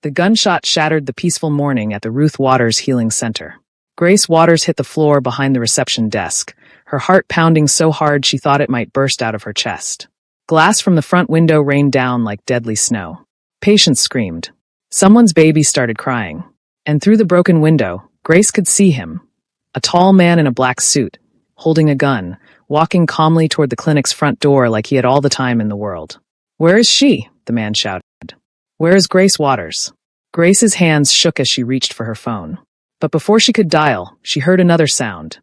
The gunshot shattered the peaceful morning at the Ruth Waters Healing Center. Grace Waters hit the floor behind the reception desk, her heart pounding so hard she thought it might burst out of her chest. Glass from the front window rained down like deadly snow. Patients screamed. Someone's baby started crying. And through the broken window, Grace could see him. A tall man in a black suit, holding a gun, walking calmly toward the clinic's front door like he had all the time in the world. "Where is she?" the man shouted. "Where is Grace Waters?" Grace's hands shook as she reached for her phone. But before she could dial, she heard another sound.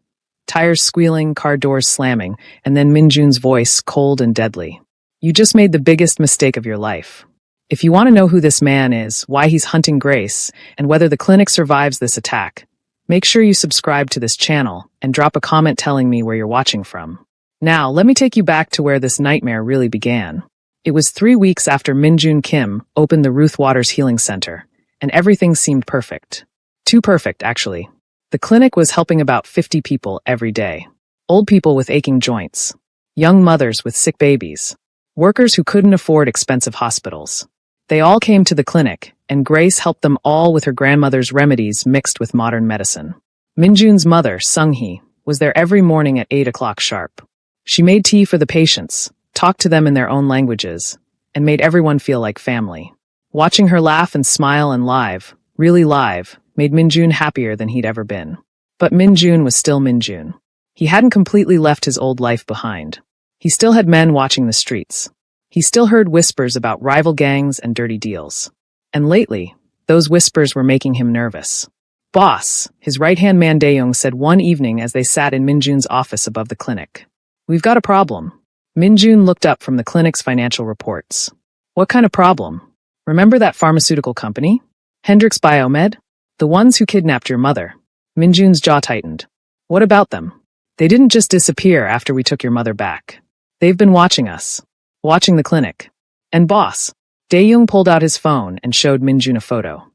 Tires squealing, car doors slamming, and then Minjun's voice, cold and deadly. "You just made the biggest mistake of your life. If you want to know who this man is, why he's hunting Grace, and whether the clinic survives this attack, make sure you subscribe to this channel and drop a comment telling me where you're watching from. Now, let me take you back to where this nightmare really began. It was 3 weeks after Minjun Kim opened the Ruth Waters Healing Center, and everything seemed perfect. Too perfect, actually. The clinic was helping about 50 people every day. Old people with aching joints. Young mothers with sick babies. Workers who couldn't afford expensive hospitals. They all came to the clinic, and Grace helped them all with her grandmother's remedies mixed with modern medicine. Minjun's mother, Sung-hee, was there every morning at 8 o'clock sharp. She made tea for the patients, talked to them in their own languages, and made everyone feel like family. Watching her laugh and smile and live, really live, made Minjun happier than he'd ever been. But Minjun was still Minjun. He hadn't completely left his old life behind. He still had men watching the streets. He still heard whispers about rival gangs and dirty deals. And lately, those whispers were making him nervous. "Boss," his right-hand man Daeyoung said one evening as they sat in Minjun's office above the clinic. "We've got a problem." Minjun looked up from the clinic's financial reports. "What kind of problem? Remember that pharmaceutical company? Hendrix Biomed? The ones who kidnapped your mother." Minjun's jaw tightened. "What about them? They didn't just disappear after we took your mother back. They've been watching us. Watching the clinic. And boss." Daeyoung pulled out his phone and showed Minjun a photo.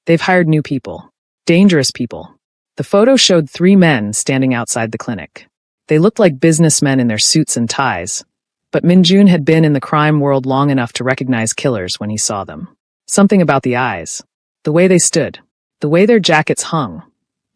"They've hired new people. Dangerous people." The photo showed 3 men standing outside the clinic. They looked like businessmen in their suits and ties. But Minjun had been in the crime world long enough to recognize killers when he saw them. Something about the eyes. The way they stood. The way their jackets hung.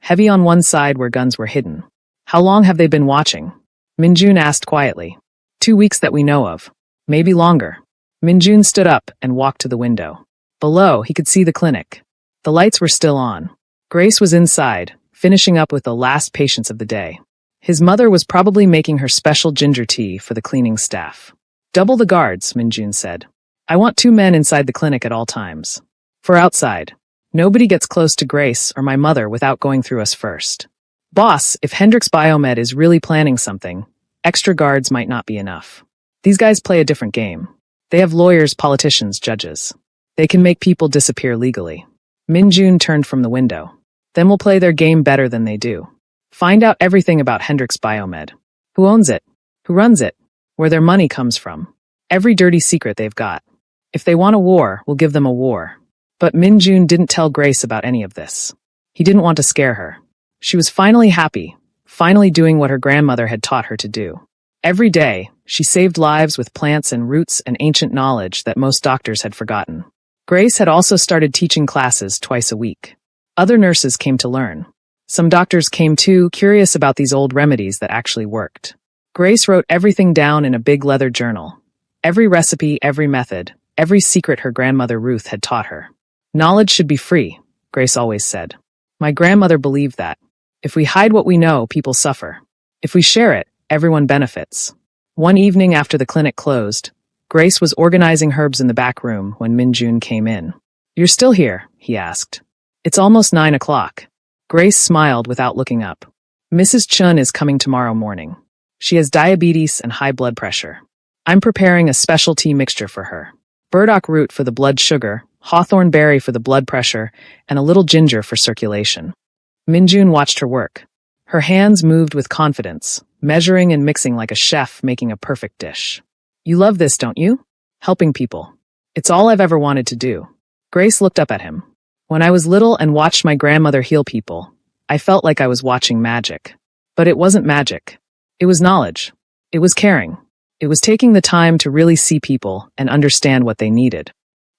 Heavy on one side where guns were hidden. "How long have they been watching?" Minjun asked quietly. 2 weeks that we know of. Maybe longer." Minjun stood up and walked to the window. Below, he could see the clinic. The lights were still on. Grace was inside, finishing up with the last patients of the day. His mother was probably making her special ginger tea for the cleaning staff. "Double the guards," Minjun said. "I want 2 men inside the clinic at all times. For outside. Nobody gets close to Grace or my mother without going through us first. Boss, if Hendrix Biomed is really planning something, extra guards might not be enough. These guys play a different game. They have lawyers, politicians, judges. They can make people disappear legally." Minjun turned from the window. "Then we'll play their game better than they do. Find out everything about Hendrix Biomed. Who owns it? Who runs it? Where their money comes from. Every dirty secret they've got. If they want a war, we'll give them a war." But Minjun didn't tell Grace about any of this. He didn't want to scare her. She was finally happy, finally doing what her grandmother had taught her to do. Every day, she saved lives with plants and roots and ancient knowledge that most doctors had forgotten. Grace had also started teaching classes twice a week. Other nurses came to learn. Some doctors came too, curious about these old remedies that actually worked. Grace wrote everything down in a big leather journal. Every recipe, every method, every secret her grandmother Ruth had taught her. "Knowledge should be free," Grace always said. My grandmother believed that. If we hide what we know, people suffer. If we share it, everyone benefits. One evening after the clinic closed, Grace was organizing herbs in the back room when Minjun came in. "You're still here?" he asked. "It's almost 9 o'clock. Grace smiled without looking up. "Mrs. Chun is coming tomorrow morning. She has diabetes and high blood pressure. I'm preparing a specialty mixture for her. Burdock root for the blood sugar, hawthorn berry for the blood pressure, and a little ginger for circulation." Minjun watched her work. Her hands moved with confidence, measuring and mixing like a chef making a perfect dish. "You love this, don't you? Helping people. It's all I've ever wanted to do." Grace looked up at him. "When I was little and watched my grandmother heal people, I felt like I was watching magic. But it wasn't magic. It was knowledge. It was caring. It was taking the time to really see people and understand what they needed.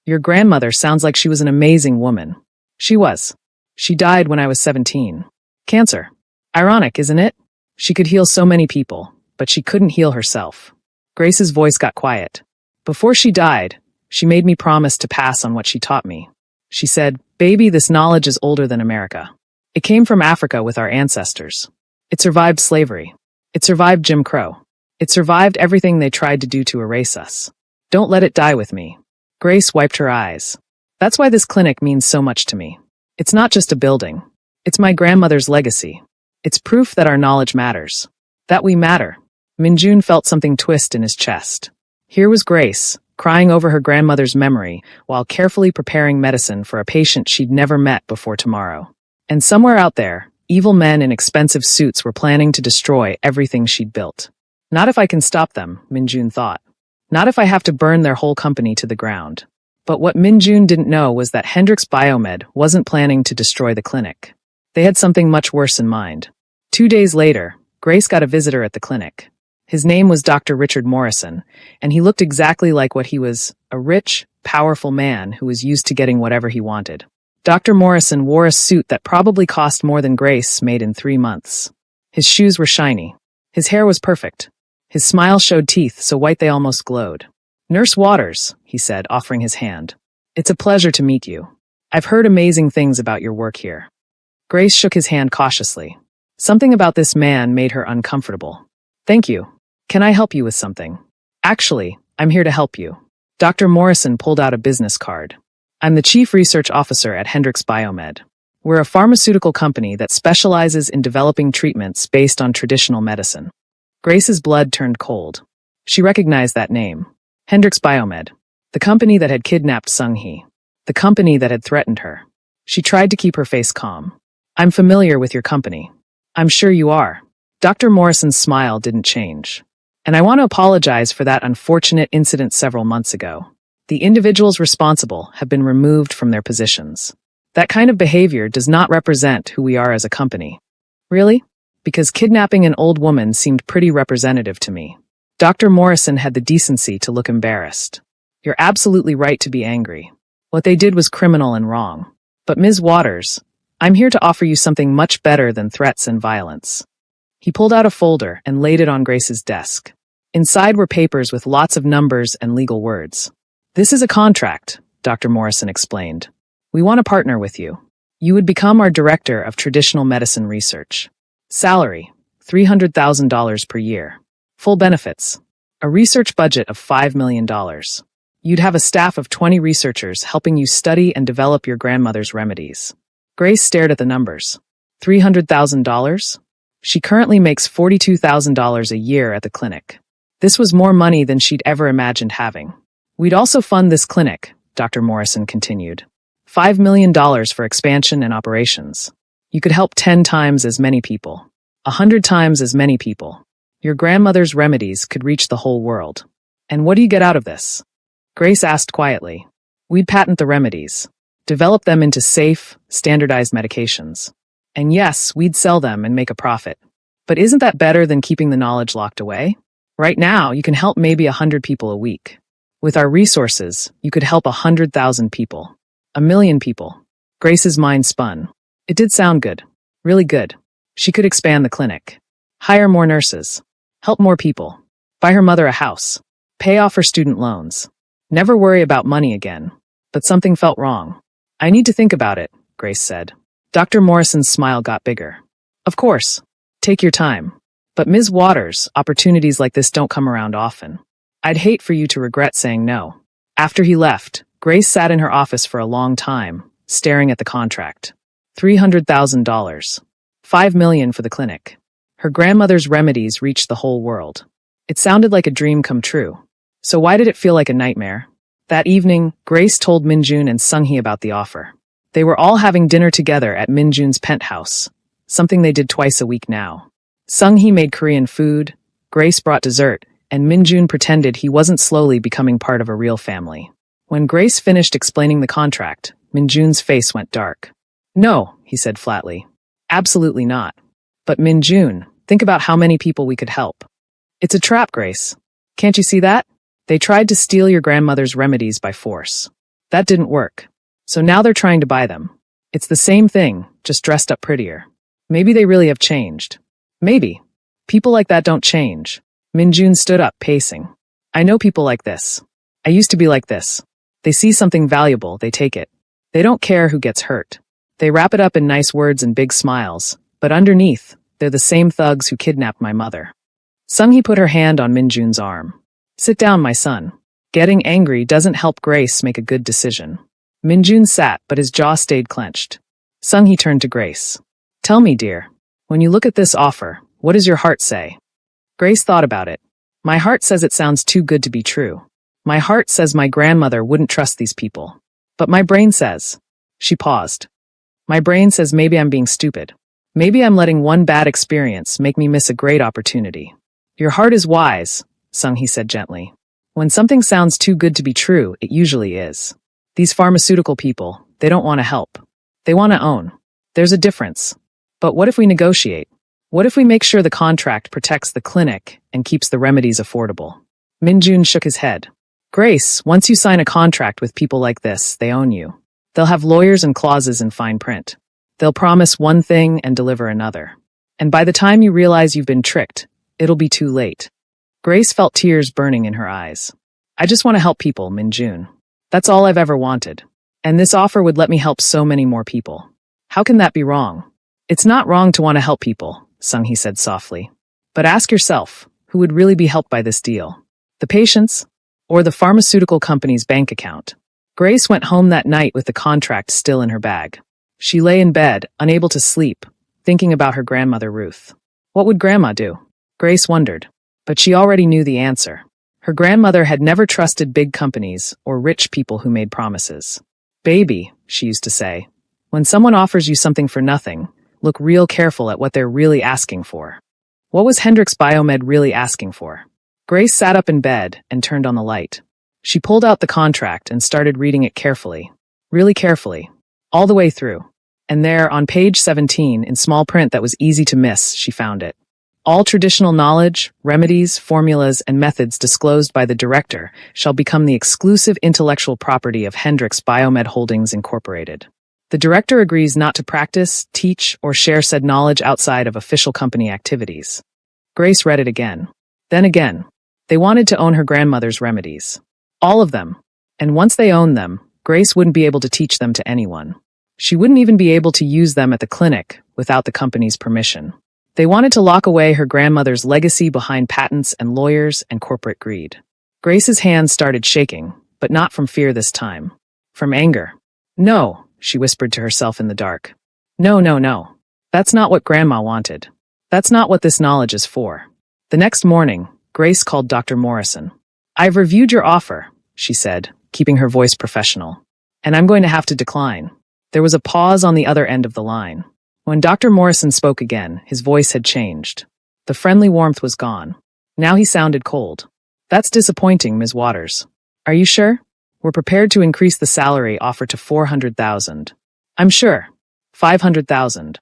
Your grandmother sounds like she was an amazing woman. She was. She died when I was 17. Cancer. Ironic, isn't it? She could heal so many people, but she couldn't heal herself. Grace's voice got quiet. Before she died, she made me promise to pass on what she taught me. She said, "Baby, this knowledge is older than America. It came from Africa with our ancestors. It survived slavery. It survived Jim Crow. It survived everything they tried to do to erase us. Don't let it die with me." Grace wiped her eyes. That's why this clinic means so much to me. It's not just a building. It's my grandmother's legacy. It's proof that our knowledge matters. That we matter. Minjun felt something twist in his chest. Here was Grace, crying over her grandmother's memory while carefully preparing medicine for a patient she'd never met before tomorrow. And somewhere out there, evil men in expensive suits were planning to destroy everything she'd built. Not if I can stop them, Minjun thought. Not if I have to burn their whole company to the ground. But what Minjun didn't know was that Hendrix Biomed wasn't planning to destroy the clinic. They had something much worse in mind. 2 days later, Grace got a visitor at the clinic. His name was Dr. Richard Morrison, and he looked exactly like what he was, a rich, powerful man who was used to getting whatever he wanted. Dr. Morrison wore a suit that probably cost more than Grace made in 3 months. His shoes were shiny. His hair was perfect. His smile showed teeth so white they almost glowed. "Nurse Waters," he said, offering his hand. "It's a pleasure to meet you. I've heard amazing things about your work here." Grace shook his hand cautiously. Something about this man made her uncomfortable. "Thank you. Can I help you with something?" "Actually, I'm here to help you." Dr. Morrison pulled out a business card. "I'm the Chief Research Officer at Hendrix Biomed. We're a pharmaceutical company that specializes in developing treatments based on traditional medicine." Grace's blood turned cold. She recognized that name. Hendrix Biomed. The company that had kidnapped Sung-hee. The company that had threatened her. She tried to keep her face calm. "I'm familiar with your company." "I'm sure you are." Dr. Morrison's smile didn't change. "And I want to apologize for that unfortunate incident several months ago. The individuals responsible have been removed from their positions. That kind of behavior does not represent who we are as a company." "Really?" "Because kidnapping an old woman seemed pretty representative to me." Dr. Morrison had the decency to look embarrassed. "You're absolutely right to be angry. What they did was criminal and wrong. But Ms. Waters, I'm here to offer you something much better than threats and violence." He pulled out a folder and laid it on Grace's desk. Inside were papers with lots of numbers and legal words. "This is a contract," Dr. Morrison explained. "We want to partner with you. You would become our Director of Traditional Medicine Research. Salary, $300,000 per year. Full benefits. A research budget of $5 million. You'd have a staff of 20 researchers helping you study and develop your grandmother's remedies." Grace stared at the numbers. $300,000? She currently makes $42,000 a year at the clinic. This was more money than she'd ever imagined having. "We'd also fund this clinic," Dr. Morrison continued. $5 million for expansion and operations. You could help 10 times as many people. 100 times as many people. Your grandmother's remedies could reach the whole world. "And what do you get out of this?" Grace asked quietly. "We'd patent the remedies. Develop them into safe, standardized medications. And yes, we'd sell them and make a profit. But isn't that better than keeping the knowledge locked away? Right now, you can help maybe 100 people a week. With our resources, you could help 100,000 people. 1,000,000 people." Grace's mind spun. It did sound good. Really good. She could expand the clinic. Hire more nurses. Help more people. Buy her mother a house. Pay off her student loans. Never worry about money again. But something felt wrong. "I need to think about it," Grace said. Dr. Morrison's smile got bigger. "Of course. Take your time. But Ms. Waters, opportunities like this don't come around often. I'd hate for you to regret saying no." After he left, Grace sat in her office for a long time, staring at the contract. $300,000. $5 million for the clinic. Her grandmother's remedies reached the whole world. It sounded like a dream come true. So why did it feel like a nightmare? That evening, Grace told Minjun and Sung-hee about the offer. They were all having dinner together at Minjun's penthouse, something they did twice a week now. Sung-hee made Korean food, Grace brought dessert, and Minjun pretended he wasn't slowly becoming part of a real family. When Grace finished explaining the contract, Minjun's face went dark. "No," he said flatly. "Absolutely not. But Minjun, think about how many people we could help." "It's a trap, Grace. Can't you see that? They tried to steal your grandmother's remedies by force. That didn't work. So now they're trying to buy them. It's the same thing, just dressed up prettier. Maybe they really have changed. Maybe. People like that don't change. Minjun stood up, pacing. I know people like this. I used to be like this. They see something valuable, they take it. They don't care who gets hurt. They wrap it up in nice words and big smiles, but underneath, they're the same thugs who kidnapped my mother. Sung-hee put her hand on Minjun's arm. Sit down, my son. Getting angry doesn't help Grace make a good decision. Minjun sat, but his jaw stayed clenched. Sung-hee turned to Grace. Tell me, dear, when you look at this offer, what does your heart say? Grace thought about it. My heart says it sounds too good to be true. My heart says my grandmother wouldn't trust these people. But my brain says... She paused. My brain says maybe I'm being stupid. Maybe I'm letting one bad experience make me miss a great opportunity. Your heart is wise, Sung-hee said gently. When something sounds too good to be true, it usually is. These pharmaceutical people, they don't want to help. They want to own. There's a difference. But what if we negotiate? What if we make sure the contract protects the clinic and keeps the remedies affordable? Minjun shook his head. Grace, once you sign a contract with people like this, they own you. They'll have lawyers and clauses in fine print. They'll promise one thing and deliver another. And by the time you realize you've been tricked, it'll be too late. Grace felt tears burning in her eyes. I just want to help people, Minjun. That's all I've ever wanted. And this offer would let me help so many more people. How can that be wrong? It's not wrong to want to help people, Sung-hee said softly. But ask yourself, who would really be helped by this deal? The patients? Or the pharmaceutical company's bank account? Grace went home that night with the contract still in her bag. She lay in bed, unable to sleep, thinking about her grandmother Ruth. What would Grandma do? Grace wondered. But she already knew the answer. Her grandmother had never trusted big companies or rich people who made promises. Baby, she used to say, when someone offers you something for nothing, look real careful at what they're really asking for. What was Hendrix Biomed really asking for? Grace sat up in bed and turned on the light. She pulled out the contract and started reading it carefully. Really carefully. All the way through. And there, on page 17, in small print that was easy to miss, she found it. All traditional knowledge, remedies, formulas, and methods disclosed by the director shall become the exclusive intellectual property of Hendrix Biomed Holdings Incorporated. The director agrees not to practice, teach, or share said knowledge outside of official company activities. Grace read it again. Then again. They wanted to own her grandmother's remedies. All of them. And once they owned them, Grace wouldn't be able to teach them to anyone. She wouldn't even be able to use them at the clinic without the company's permission. They wanted to lock away her grandmother's legacy behind patents and lawyers and corporate greed. Grace's hands started shaking, but not from fear this time. From anger. No, she whispered to herself in the dark. No, no, no. That's not what Grandma wanted. That's not what this knowledge is for. The next morning, Grace called Dr. Morrison. I've reviewed your offer, she said, keeping her voice professional. And I'm going to have to decline. There was a pause on the other end of the line. When Dr. Morrison spoke again, his voice had changed. The friendly warmth was gone. Now he sounded cold. That's disappointing, Ms. Waters. Are you sure? We're prepared to increase the salary offered to $400,000. I'm sure. $500,000.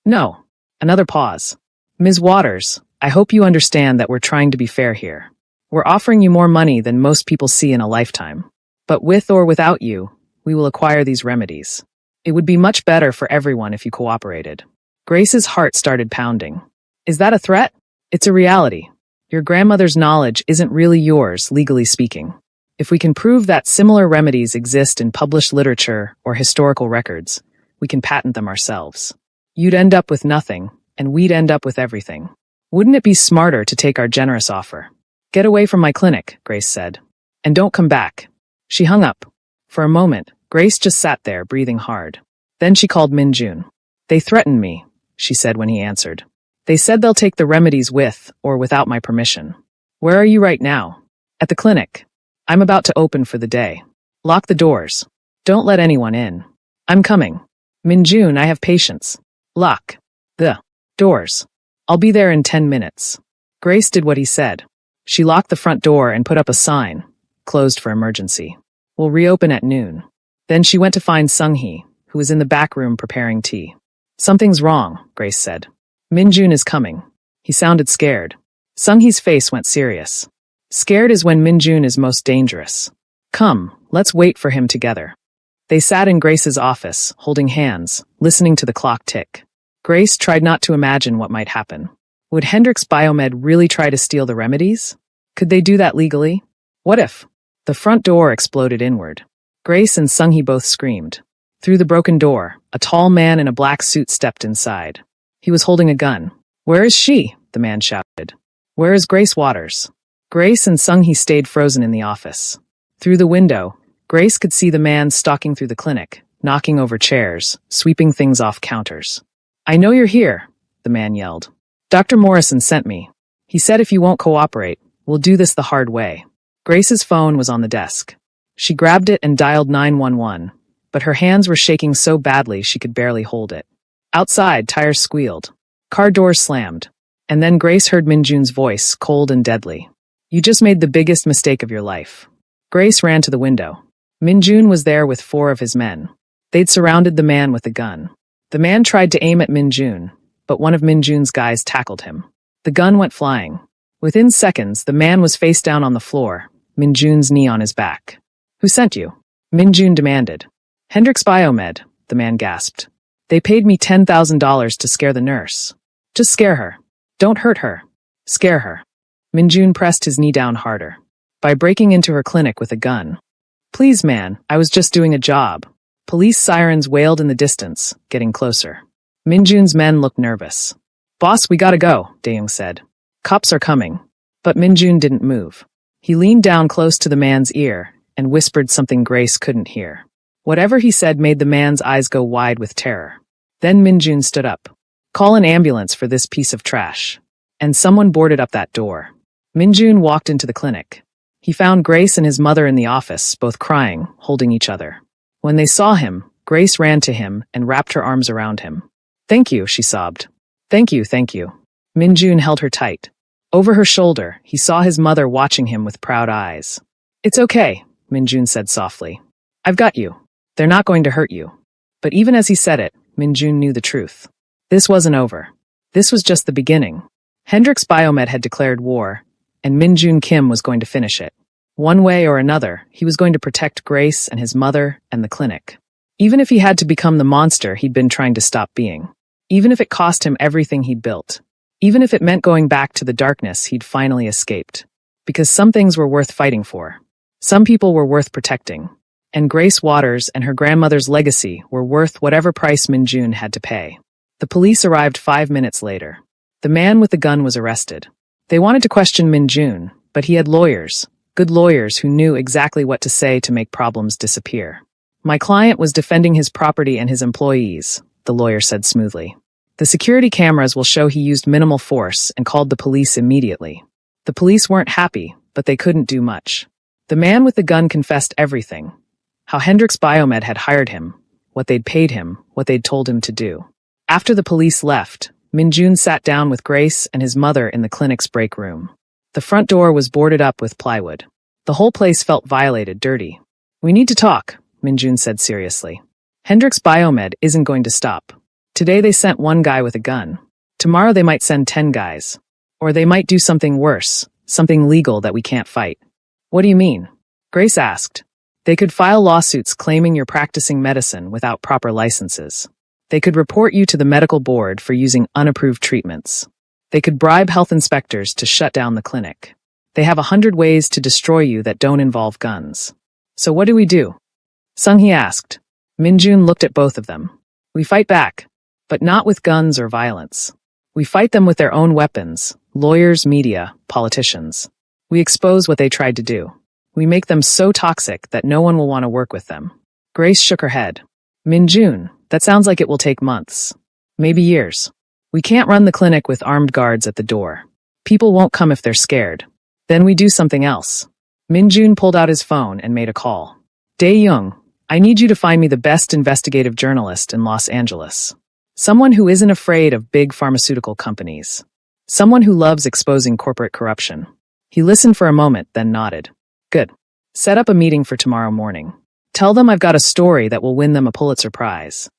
No. Another pause. Ms. Waters, I hope you understand that we're trying to be fair here. We're offering you more money than most people see in a lifetime. But with or without you, we will acquire these remedies. It would be much better for everyone if you cooperated. Grace's heart started pounding. Is that a threat? It's a reality. Your grandmother's knowledge isn't really yours, legally speaking. If we can prove that similar remedies exist in published literature or historical records, we can patent them ourselves. You'd end up with nothing, and we'd end up with everything. Wouldn't it be smarter to take our generous offer? Get away from my clinic, Grace said. And don't come back. She hung up. For a moment, Grace just sat there, breathing hard. Then she called Minjun. They threatened me, she said when he answered. They said they'll take the remedies with or without my permission. Where are you right now? At the clinic. I'm about to open for the day. Lock the doors. Don't let anyone in. I'm coming. Minjun, I have patience. Lock the doors. I'll be there in 10 minutes. Grace did what he said. She locked the front door and put up a sign, closed for emergency. We'll reopen at noon. Then she went to find Sung-hee, who was in the back room preparing tea. Something's wrong, Grace said. Minjun is coming. He sounded scared. Sung-hee's face went serious. Scared is when Minjun is most dangerous. Come, Let's wait for him together. They sat in Grace's office, holding hands, listening to the clock tick. Grace tried not to imagine what might happen. Would Hendrix Biomed really try to steal the remedies? Could they do that legally? What if? The front door exploded inward. Grace and Sung-hee both screamed. Through the broken door, a tall man in a black suit stepped inside. He was holding a gun. "Where is she?" the man shouted. "Where is Grace Waters?" Grace and Sung-hee stayed frozen in the office. Through the window, Grace could see the man stalking through the clinic, knocking over chairs, sweeping things off counters. "I know you're here," the man yelled. "Dr. Morrison sent me. He said if you won't cooperate, we'll do this the hard way." Grace's phone was on the desk. She grabbed it and dialed 911, but her hands were shaking so badly she could barely hold it. Outside, tires squealed. Car doors slammed. And then Grace heard Minjun's voice, cold and deadly. "You just made the biggest mistake of your life." Grace ran to the window. Minjun was there with 4 of his men. They'd surrounded the man with the gun. The man tried to aim at Minjun, but one of Minjun's guys tackled him. The gun went flying. Within seconds, the man was face down on the floor, Minjun's knee on his back. "Who sent you?" Minjun demanded. "Hendrix Biomed," the man gasped. "They paid me $10,000 to scare the nurse. Just scare her. Don't hurt her. Scare her." Minjun pressed his knee down harder. "By breaking into her clinic with a gun." "Please, man, I was just doing a job." Police sirens wailed in the distance, getting closer. Minjun's men looked nervous. "Boss, we gotta go," Daeung said. "Cops are coming." But Minjun didn't move. He leaned down close to the man's ear and whispered something Grace couldn't hear. Whatever he said made the man's eyes go wide with terror. Then Minjun stood up. "Call an ambulance for this piece of trash." And someone boarded up that door. Minjun walked into the clinic. He found Grace and his mother in the office, both crying, holding each other. When they saw him, Grace ran to him and wrapped her arms around him. "Thank you," she sobbed. "Thank you, thank you." Minjun held her tight. Over her shoulder, he saw his mother watching him with proud eyes. "It's okay," Minjun said softly. "I've got you. They're not going to hurt you." But even as he said it, Minjun knew the truth. This wasn't over. This was just the beginning. Hendrix Biomed had declared war, and Minjun Kim was going to finish it. One way or another, he was going to protect Grace and his mother and the clinic. Even if he had to become the monster he'd been trying to stop being. Even if it cost him everything he'd built. Even if it meant going back to the darkness he'd finally escaped. Because some things were worth fighting for. Some people were worth protecting. And Grace Waters and her grandmother's legacy were worth whatever price Minjun had to pay. The police arrived 5 minutes later. The man with the gun was arrested. They wanted to question Minjun, but he had lawyers, good lawyers who knew exactly what to say to make problems disappear. "My client was defending his property and his employees," the lawyer said smoothly. "The security cameras will show he used minimal force and called the police immediately. The police weren't happy, but they couldn't do much. The man with the gun confessed everything. How Hendrix Biomed had hired him, what they'd paid him, what they'd told him to do." After the police left, Minjun sat down with Grace and his mother in the clinic's break room. The front door was boarded up with plywood. The whole place felt violated, dirty. "We need to talk," Minjun said seriously. "Hendrix Biomed isn't going to stop. Today they sent 1 guy with a gun. Tomorrow they might send 10 guys. Or they might do something worse, something legal that we can't fight." "What do you mean?" Grace asked. "They could file lawsuits claiming you're practicing medicine without proper licenses. They could report you to the medical board for using unapproved treatments. They could bribe health inspectors to shut down the clinic. They have 100 ways to destroy you that don't involve guns. So what do we do?" Sung-hee asked. Minjun looked at both of them. "We fight back, but not with guns or violence. We fight them with their own weapons, lawyers, media, politicians. We expose what they tried to do. We make them so toxic that no one will want to work with them." Grace shook her head. "Minjun, that sounds like it will take months. Maybe years. We can't run the clinic with armed guards at the door. People won't come if they're scared. Then we do something else." Minjun pulled out his phone and made a call. "Dae-young, I need you to find me the best investigative journalist in Los Angeles. Someone who isn't afraid of big pharmaceutical companies. Someone who loves exposing corporate corruption." He listened for a moment, then nodded. "Good. Set up a meeting for tomorrow morning. Tell them I've got a story that will win them a Pulitzer Prize."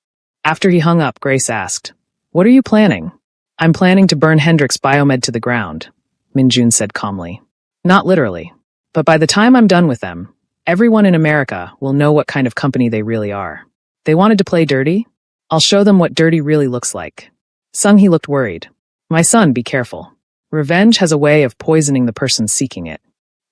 After he hung up, Grace asked, "What are you planning?" "I'm planning to burn Hendrix Biomed to the ground," Minjun said calmly. "Not literally. But by the time I'm done with them, Everyone in America will know what kind of company they really are. They wanted to play dirty? I'll show them what dirty really looks like. Sung-hee looked worried. My son, be careful. Revenge has a way of poisoning the person seeking it.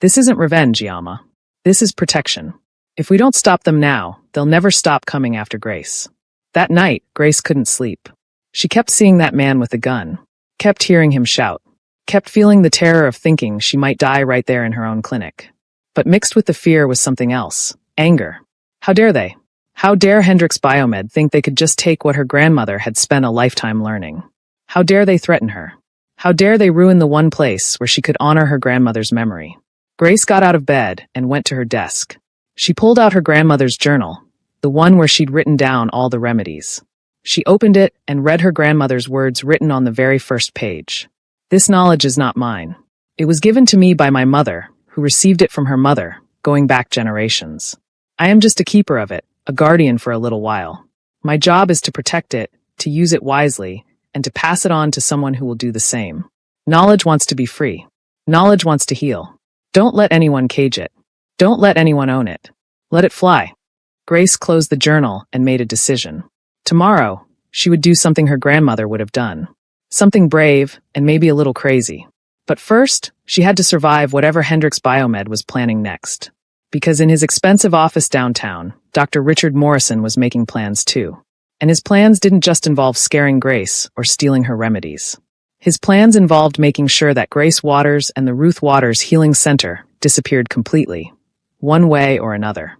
This isn't revenge, Yama. This is protection. If we don't stop them now, they'll never stop coming after Grace. That night, Grace couldn't sleep. She kept seeing that man with the gun, kept hearing him shout, kept feeling the terror of thinking she might die right there in her own clinic. But mixed with the fear was something else, anger. How dare they? How dare Hendrix Biomed think they could just take what her grandmother had spent a lifetime learning? How dare they threaten her? How dare they ruin the one place where she could honor her grandmother's memory? Grace got out of bed and went to her desk. She pulled out her grandmother's journal, the one where she'd written down all the remedies. She opened it and read her grandmother's words written on the very first page. This knowledge is not mine. It was given to me by my mother, who received it from her mother, going back generations. I am just a keeper of it, a guardian for a little while. My job is to protect it, to use it wisely, and to pass it on to someone who will do the same. Knowledge wants to be free. Knowledge wants to heal. Don't let anyone cage it. Don't let anyone own it. Let it fly. Grace closed the journal and made a decision. Tomorrow, she would do something her grandmother would have done. Something brave and maybe a little crazy. But first, she had to survive whatever Hendrix Biomed was planning next. Because in his expensive office downtown, Dr. Richard Morrison was making plans too. And his plans didn't just involve scaring Grace or stealing her remedies. His plans involved making sure that Grace Waters and the Ruth Waters Healing Center disappeared completely, one way or another.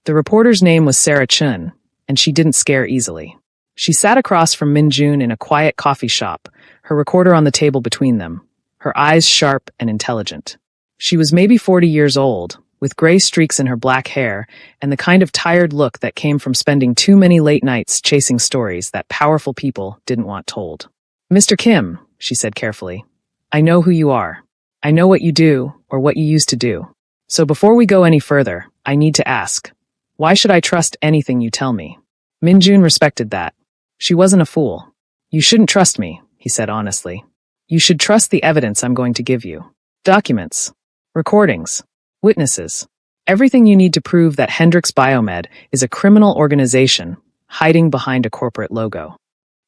The reporter's name was Sarah Chun, and she didn't scare easily. She sat across from Min Jun in a quiet coffee shop, her recorder on the table between them, her eyes sharp and intelligent. She was maybe 40 years old, with gray streaks in her black hair and the kind of tired look that came from spending too many late nights chasing stories that powerful people didn't want told. Mr. Kim, she said carefully, I know who you are. I know what you do or what you used to do. So before we go any further, I need to ask, why should I trust anything you tell me? Min Jun respected that. She wasn't a fool. You shouldn't trust me, he said honestly. You should trust the evidence I'm going to give you. Documents, recordings, witnesses, everything you need to prove that Hendrix Biomed is a criminal organization hiding behind a corporate logo.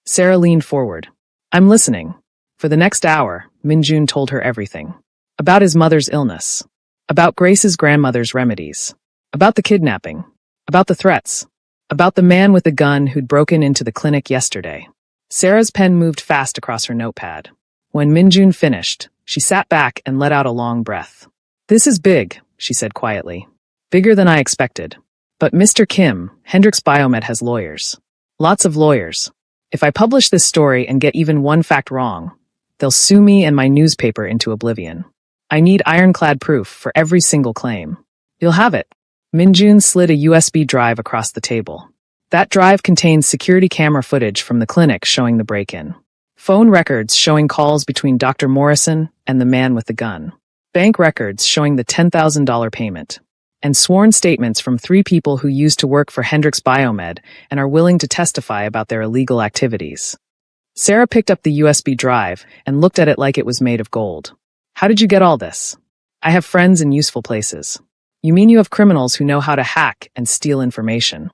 Sarah leaned forward. I'm listening. For the next hour, Min Jun told her everything. About his mother's illness. About Grace's grandmother's remedies. About the kidnapping. About the threats. About the man with the gun who'd broken into the clinic yesterday. Sarah's pen moved fast across her notepad. When Min Jun finished, she sat back and let out a long breath. This is big, she said quietly. Bigger than I expected. But Mr. Kim, Hendrix Biomed has lawyers. Lots of lawyers. If I publish this story and get even one fact wrong, they'll sue me and my newspaper into oblivion. I need ironclad proof for every single claim. You'll have it. Min Jun slid a USB drive across the table. That drive contains security camera footage from the clinic showing the break-in. Phone records showing calls between Dr. Morrison and the man with the gun. Bank records showing the $10,000 payment. And sworn statements from 3 people who used to work for Hendrix Biomed and are willing to testify about their illegal activities. Sarah picked up the USB drive and looked at it like it was made of gold. How did you get all this? I have friends in useful places. You mean you have criminals who know how to hack and steal information?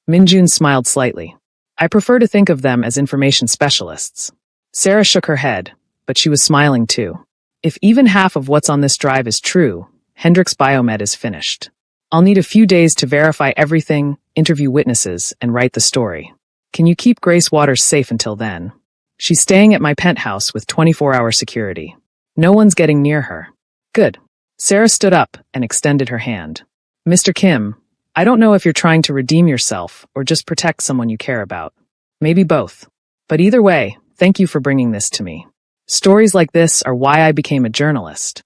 Min Jun smiled slightly. I prefer to think of them as information specialists. Sarah shook her head, but she was smiling too. If even half of what's on this drive is true, Hendrix Biomed is finished. I'll need a few days to verify everything, interview witnesses, and write the story. Can you keep Grace Waters safe until then? She's staying at my penthouse with 24-hour security. No one's getting near her. Good. Sarah stood up and extended her hand. Mr. Kim, I don't know if you're trying to redeem yourself or just protect someone you care about. Maybe both. But either way, thank you for bringing this to me. Stories like this are why I became a journalist.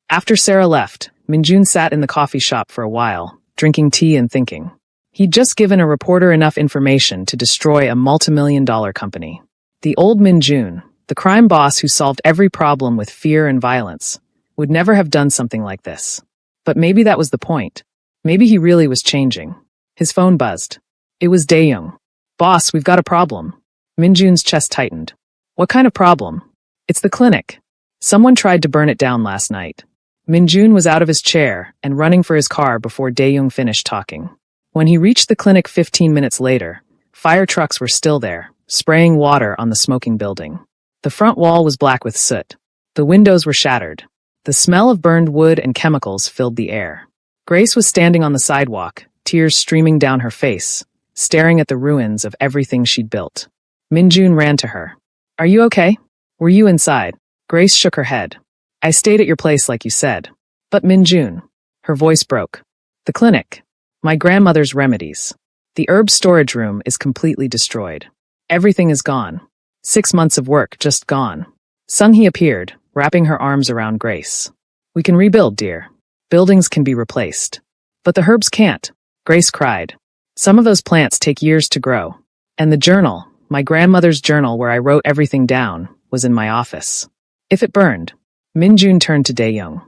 After Sarah left, Min Jun sat in the coffee shop for a while, drinking tea and thinking. He'd just given a reporter enough information to destroy a multimillion-dollar company. The old Min Jun, the crime boss who solved every problem with fear and violence, would never have done something like this. But maybe that was the point. Maybe he really was changing. His phone buzzed. It was Dae-young. Boss, we've got a problem. Min Jun's chest tightened. What kind of problem? It's the clinic. Someone tried to burn it down last night. Minjun was out of his chair and running for his car before Dae-young finished talking. When he reached the clinic 15 minutes later, fire trucks were still there, spraying water on the smoking building. The front wall was black with soot. The windows were shattered. The smell of burned wood and chemicals filled the air. Grace was standing on the sidewalk, tears streaming down her face, staring at the ruins of everything she'd built. Minjun ran to her. "Are you okay? Were you inside?" Grace shook her head. "I stayed at your place like you said." "But Minjun." Her voice broke. "The clinic. My grandmother's remedies. The herb storage room is completely destroyed. Everything is gone. 6 months of work just gone." Sung-hee appeared, wrapping her arms around Grace. "We can rebuild, dear. Buildings can be replaced. But the herbs can't," Grace cried. "Some of those plants take years to grow. And the journal, my grandmother's journal where I wrote everything down, was in my office. If it burned." Minjun turned to Dae-young.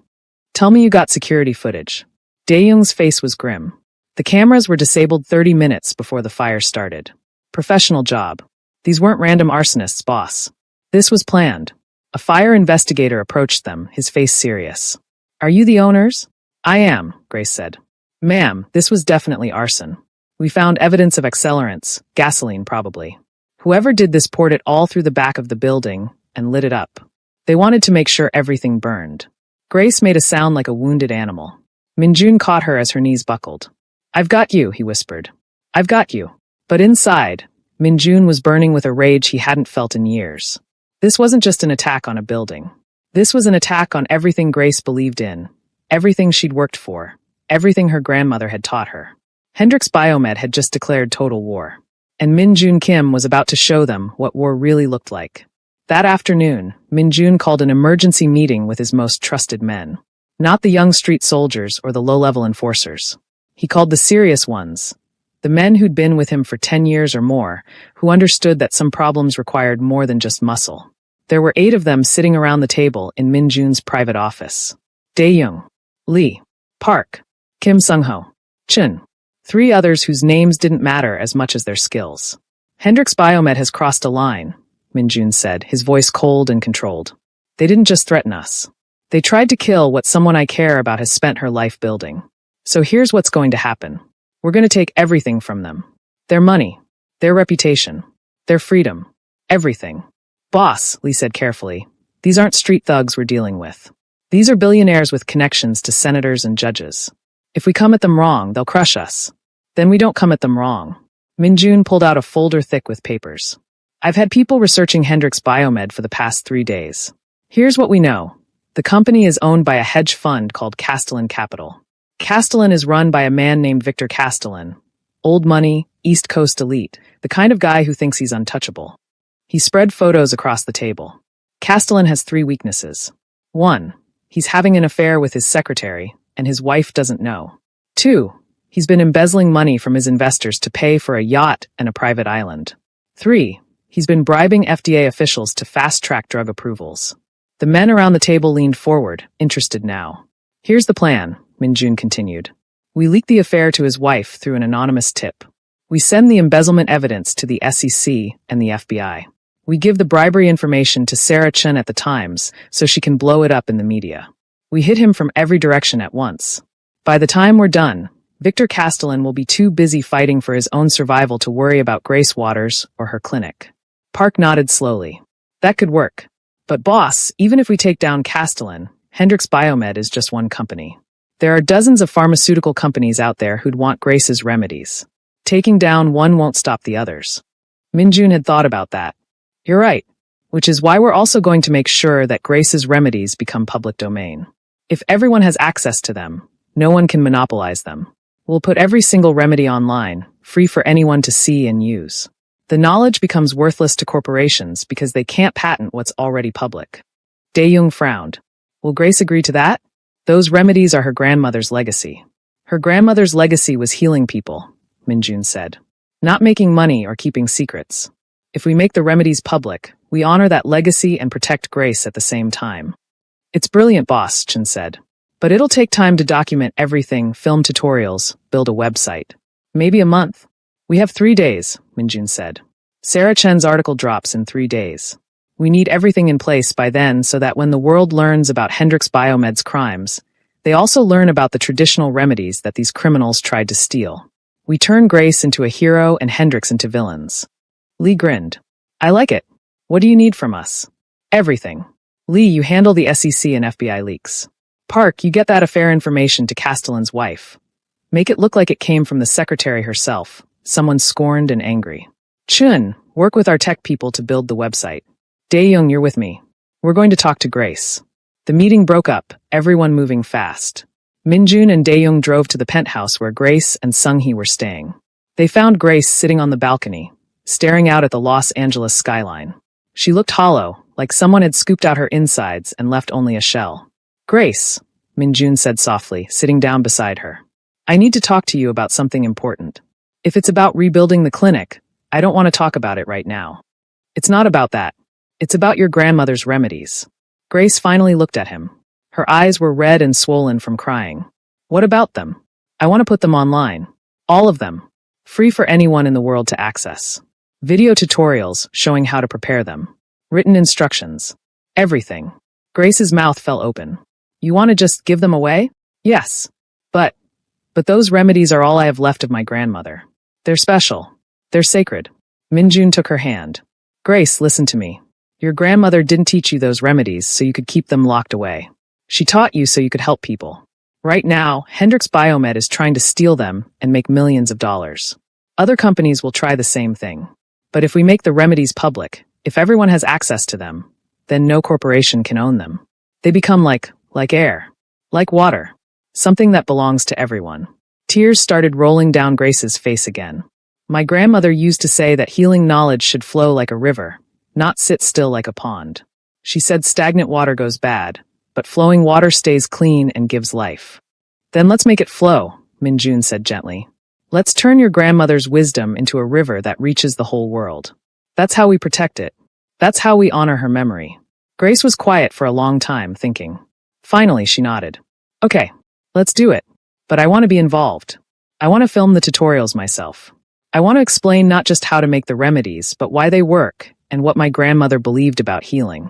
"Tell me you got security footage." Dae-young's face was grim. The cameras were disabled 30 minutes before the fire started. "Professional job. These weren't random arsonists, boss. This was planned." A fire investigator approached them, his face serious. "Are you the owners?" "I am," Grace said. "Ma'am, this was definitely arson. We found evidence of accelerants, gasoline probably. Whoever did this poured it all through the back of the building and lit it up. They wanted to make sure everything burned." Grace made a sound like a wounded animal. Minjun caught her as her knees buckled. "I've got you," he whispered. "I've got you." But inside, Minjun was burning with a rage he hadn't felt in years. This wasn't just an attack on a building. This was an attack on everything Grace believed in, everything she'd worked for, everything her grandmother had taught her. Hendrix Biomed had just declared total war, and Minjun Kim was about to show them what war really looked like. That afternoon, Minjun called an emergency meeting with his most trusted men. Not the young street soldiers or the low-level enforcers. He called the serious ones, the men who'd been with him for 10 years or more, who understood that some problems required more than just muscle. There were 8 of them sitting around the table in Minjun's private office. Dae-young, Lee, Park, Kim Sung-ho, Chun. 3 others whose names didn't matter as much as their skills. "Hendrix Biomed has crossed a line," Minjun said, his voice cold and controlled. "They didn't just threaten us. They tried to kill what someone I care about has spent her life building. So here's what's going to happen. We're going to take everything from them. Their money, their reputation, their freedom, everything." "Boss," Lee said carefully, "these aren't street thugs we're dealing with. These are billionaires with connections to senators and judges. If we come at them wrong, they'll crush us. Then we don't come at them wrong." Minjun pulled out a folder thick with papers. "I've had people researching Hendrix Biomed for the past 3 days. Here's what we know. The company is owned by a hedge fund called Castellan Capital. Castellan is run by a man named Victor Castellan. Old money, East Coast elite, the kind of guy who thinks he's untouchable." He spread photos across the table. "Castellan has 3 weaknesses. 1. He's having an affair with his secretary, and his wife doesn't know. 2. He's been embezzling money from his investors to pay for a yacht and a private island. 3. He's been bribing FDA officials to fast-track drug approvals." The men around the table leaned forward, interested now. "Here's the plan," Minjun continued. "We leak the affair to his wife through an anonymous tip. We send the embezzlement evidence to the SEC and the FBI. We give the bribery information to Sarah Chen at the Times so she can blow it up in the media. We hit him from every direction at once. By the time we're done, Victor Castellan will be too busy fighting for his own survival to worry about Grace Waters or her clinic." Park nodded slowly. "That could work. But boss, even if we take down Castellan, Hendrix Biomed is just one company. There are dozens of pharmaceutical companies out there who'd want Grace's remedies. Taking down one won't stop the others." Minjun had thought about that. "You're right. Which is why we're also going to make sure that Grace's remedies become public domain. If everyone has access to them, no one can monopolize them. We'll put every single remedy online, free for anyone to see and use. The knowledge becomes worthless to corporations because they can't patent what's already public." Dae-young frowned. "Will Grace agree to that? Those remedies are her grandmother's legacy." "Her grandmother's legacy was healing people," Minjun said. "Not making money or keeping secrets. If we make the remedies public, we honor that legacy and protect Grace at the same time." "It's brilliant, boss," Chen said. "But it'll take time to document everything, film tutorials, build a website. Maybe a month." "We have 3 days," Minjun said. "Sarah Chen's article drops in 3 days. We need everything in place by then so that when the world learns about Hendrix Biomed's crimes, They also learn about the traditional remedies that these criminals tried to steal. We turn Grace into a hero and Hendrix into villains. Lee grinned. I like it. What do you need from us? Everything. Lee, you handle the SEC and FBI leaks. Park, you get that affair information to Castellan's wife. Make it look like it came from the secretary herself, someone scorned and angry. Chun, work with our tech people to build the website. Dae-young, you're with me. We're going to talk to Grace. The meeting broke up, everyone moving fast. Minjun and Dae-young drove to the penthouse where Grace and Sung-hee were staying. They found Grace sitting on the balcony, staring out at the Los Angeles skyline. She looked hollow, like someone had scooped out her insides and left only a shell. Grace, Minjun said softly, sitting down beside her. I need to talk to you about something important. If it's about rebuilding the clinic, I don't want to talk about it right now. It's not about that. It's about your grandmother's remedies. Grace finally looked at him. Her eyes were red and swollen from crying. What about them? I want to put them online. All of them. Free for anyone in the world to access. Video tutorials showing how to prepare them. Written instructions. Everything. Grace's mouth fell open. You want to just give them away? Yes. But those remedies are all I have left of my grandmother. They're special. They're sacred. Minjun took her hand. Grace, listen to me. Your grandmother didn't teach you those remedies so you could keep them locked away. She taught you so you could help people. Right now, Hendrix Biomed is trying to steal them and make millions of dollars. Other companies will try the same thing. But if we make the remedies public, if everyone has access to them, then no corporation can own them. They become like air, like water, something that belongs to everyone. Tears started rolling down Grace's face again. My grandmother used to say that healing knowledge should flow like a river, not sit still like a pond. She said stagnant water goes bad, but flowing water stays clean and gives life. Then let's make it flow, Minjun said gently. Let's turn your grandmother's wisdom into a river that reaches the whole world. That's how we protect it. That's how we honor her memory. Grace was quiet for a long time, thinking. Finally, she nodded. Okay, let's do it. But I want to be involved. I want to film the tutorials myself. I want to explain not just how to make the remedies, but why they work and what my grandmother believed about healing.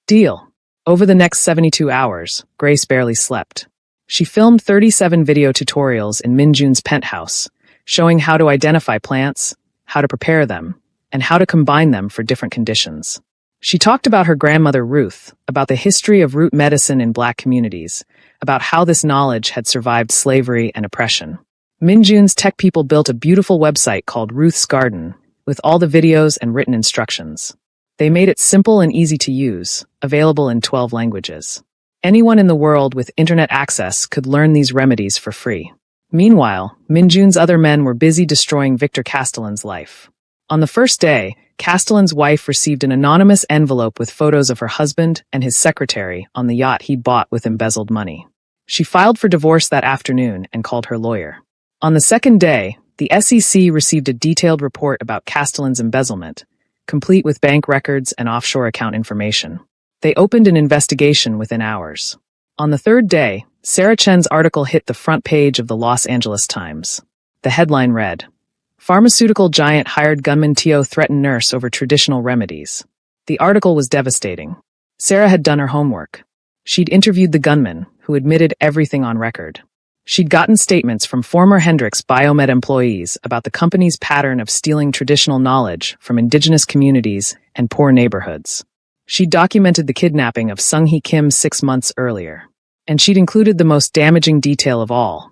Deal. Over the next 72 hours, Grace barely slept. She filmed 37 video tutorials in Minjun's penthouse, showing how to identify plants, how to prepare them, and how to combine them for different conditions. She talked about her grandmother Ruth, about the history of root medicine in Black communities, about how this knowledge had survived slavery and oppression. Minjun's tech people built a beautiful website called Ruth's Garden, with all the videos and written instructions. They made it simple and easy to use, available in 12 languages. Anyone in the world with internet access could learn these remedies for free. Meanwhile, Minjun's other men were busy destroying Victor Castellan's life. On the first day, Castellan's wife received an anonymous envelope with photos of her husband and his secretary on the yacht he bought with embezzled money. She filed for divorce that afternoon and called her lawyer. On the second day, the SEC received a detailed report about Castellan's embezzlement, complete with bank records and offshore account information. They opened an investigation within hours. On the third day, Sarah Chen's article hit the front page of the Los Angeles Times. The headline read, Pharmaceutical giant hired gunman Teo threatened nurse over traditional remedies. The article was devastating. Sarah had done her homework. She'd interviewed the gunman, who admitted everything on record. She'd gotten statements from former Hendrix Biomed employees about the company's pattern of stealing traditional knowledge from indigenous communities and poor neighborhoods. She'd documented the kidnapping of Sung-hee Kim 6 months earlier. And she'd included the most damaging detail of all.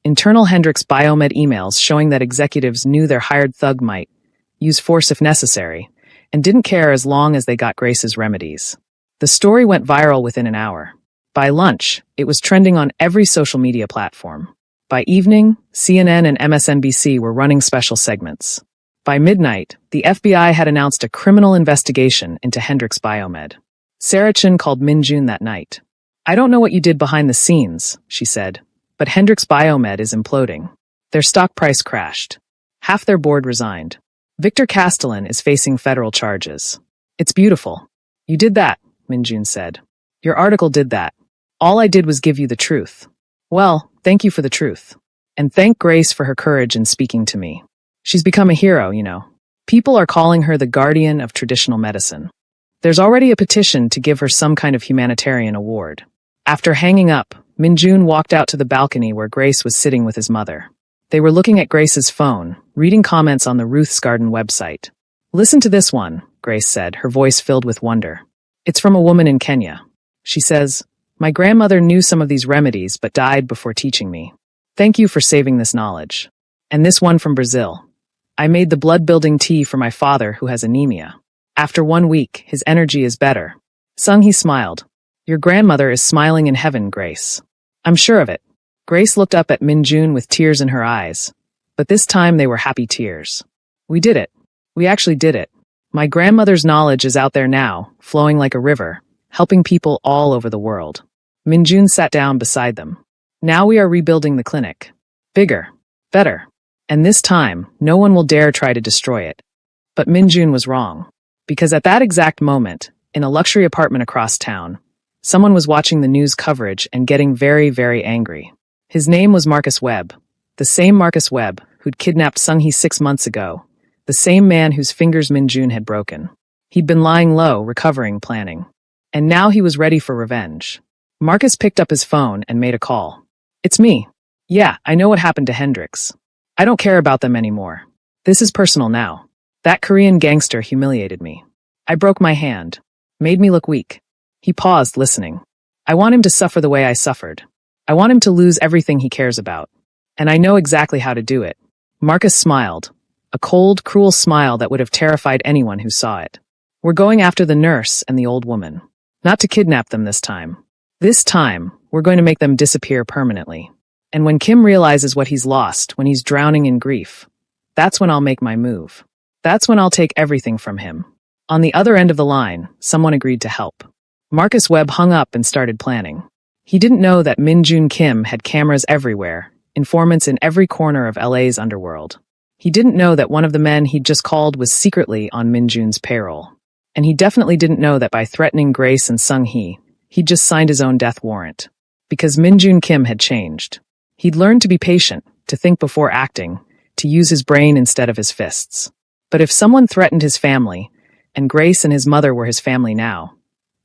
Internal Hendrix Biomed emails showing that executives knew their hired thug might use force if necessary, and didn't care as long as they got Grace's remedies. The story went viral within an hour. By lunch, it was trending on every social media platform. By evening, CNN and MSNBC were running special segments. By midnight, the FBI had announced a criminal investigation into Hendrix Biomed. Sarah Chen called Minjun that night. I don't know what you did behind the scenes, she said, but Hendrix Biomed is imploding. Their stock price crashed. Half their board resigned. Victor Castellan is facing federal charges. It's beautiful. You did that, Minjun said. Your article did that. All I did was give you the truth. Well, thank you for the truth. And thank Grace for her courage in speaking to me. She's become a hero, you know. People are calling her the guardian of traditional medicine. There's already a petition to give her some kind of humanitarian award. After hanging up, Minjun walked out to the balcony where Grace was sitting with his mother. They were looking at Grace's phone, reading comments on the Ruth's Garden website. "Listen to this one," Grace said, her voice filled with wonder. "It's from a woman in Kenya. She says, 'My grandmother knew some of these remedies but died before teaching me. Thank you for saving this knowledge.' And this one from Brazil. 'I made the blood-building tea for my father who has anemia. After 1 week, his energy is better.'" Sung-hee smiled. "Your grandmother is smiling in heaven, Grace. I'm sure of it." Grace looked up at Minjun with tears in her eyes. But this time they were happy tears. "We did it. We actually did it. My grandmother's knowledge is out there now, flowing like a river, helping people all over the world." Minjun sat down beside them. "Now we are rebuilding the clinic. Bigger. Better. And this time, no one will dare try to destroy it." But Minjun was wrong. Because at that exact moment, in a luxury apartment across town, someone was watching the news coverage and getting very, very angry. His name was Marcus Webb. The same Marcus Webb who'd kidnapped Sung-hee 6 months ago. The same man whose fingers Minjun had broken. He'd been lying low, recovering, planning. And now he was ready for revenge. Marcus picked up his phone and made a call. "It's me. Yeah, I know what happened to Hendrix. I don't care about them anymore. This is personal now. That Korean gangster humiliated me. I broke my hand. Made me look weak." He paused, listening. "I want him to suffer the way I suffered. I want him to lose everything he cares about. And I know exactly how to do it." Marcus smiled. A cold, cruel smile that would have terrified anyone who saw it. "We're going after the nurse and the old woman. Not to kidnap them this time. This time, we're going to make them disappear permanently. And when Kim realizes what he's lost, when he's drowning in grief, that's when I'll make my move. That's when I'll take everything from him." On the other end of the line, someone agreed to help. Marcus Webb hung up and started planning. He didn't know that Minjun Kim had cameras everywhere, informants in every corner of LA's underworld. He didn't know that one of the men he'd just called was secretly on Minjun's payroll. And he definitely didn't know that by threatening Grace and Sung-hee, he'd just signed his own death warrant. Because Minjun Kim had changed. He'd learned to be patient, to think before acting, to use his brain instead of his fists. But if someone threatened his family, and Grace and his mother were his family now,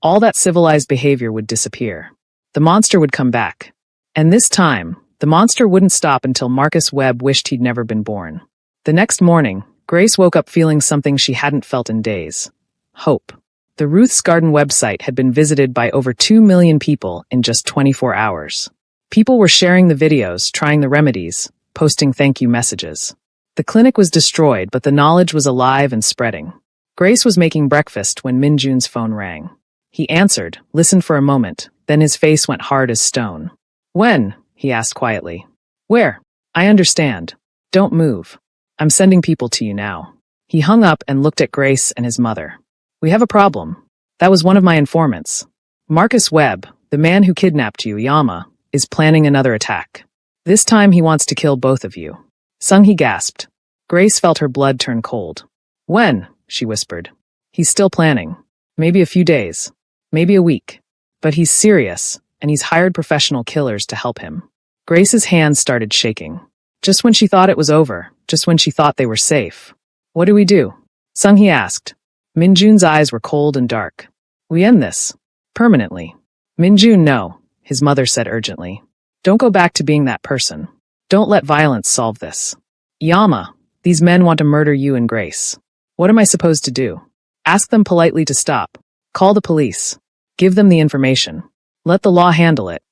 all that civilized behavior would disappear. The monster would come back. And this time, the monster wouldn't stop until Marcus Webb wished he'd never been born. The next morning, Grace woke up feeling something she hadn't felt in days. Hope. The Ruth's Garden website had been visited by over 2 million people in just 24 hours. People were sharing the videos, trying the remedies, posting thank you messages. The clinic was destroyed, but the knowledge was alive and spreading. Grace was making breakfast when Minjun's phone rang. He answered, listened for a moment, then his face went hard as stone. "When?" he asked quietly. "Where?" "I understand. Don't move. I'm sending people to you now." He hung up and looked at Grace and his mother. "We have a problem. That was one of my informants. Marcus Webb, the man who kidnapped you, Yama, is planning another attack. This time he wants to kill both of you." Sung-hee gasped. Grace felt her blood turn cold. "When?" she whispered. "He's still planning. Maybe a few days. Maybe a week. But he's serious, and he's hired professional killers to help him." Grace's hands started shaking. Just when she thought it was over, just when she thought they were safe. "What do we do?" Sung-hee asked. Minjun's eyes were cold and dark. "We end this. Permanently." "Minjun, no," his mother said urgently. "Don't go back to being that person. Don't let violence solve this. Yama, these men want to murder you and Grace. What am I supposed to do? Ask them politely to stop. Call the police. Give them the information. Let the law handle it."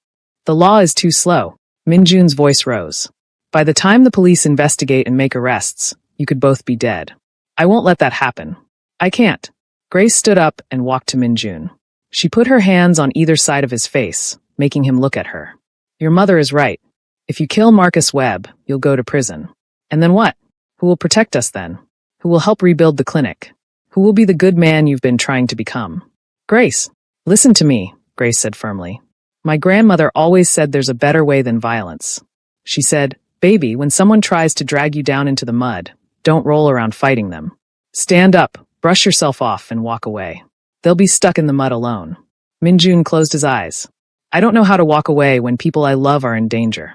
"The law is too slow." Minjun's voice rose. "By the time the police investigate and make arrests, you could both be dead. I won't let that happen. I can't." Grace stood up and walked to Minjun. She put her hands on either side of his face, making him look at her. "Your mother is right. If you kill Marcus Webb, you'll go to prison. And then what? Who will protect us then? Who will help rebuild the clinic? Who will be the good man you've been trying to become?" "Grace, listen to me," Grace said firmly. "My grandmother always said there's a better way than violence. She said, 'Baby, when someone tries to drag you down into the mud, don't roll around fighting them. Stand up, brush yourself off, and walk away. They'll be stuck in the mud alone.'" Minjun closed his eyes. "I don't know how to walk away when people I love are in danger."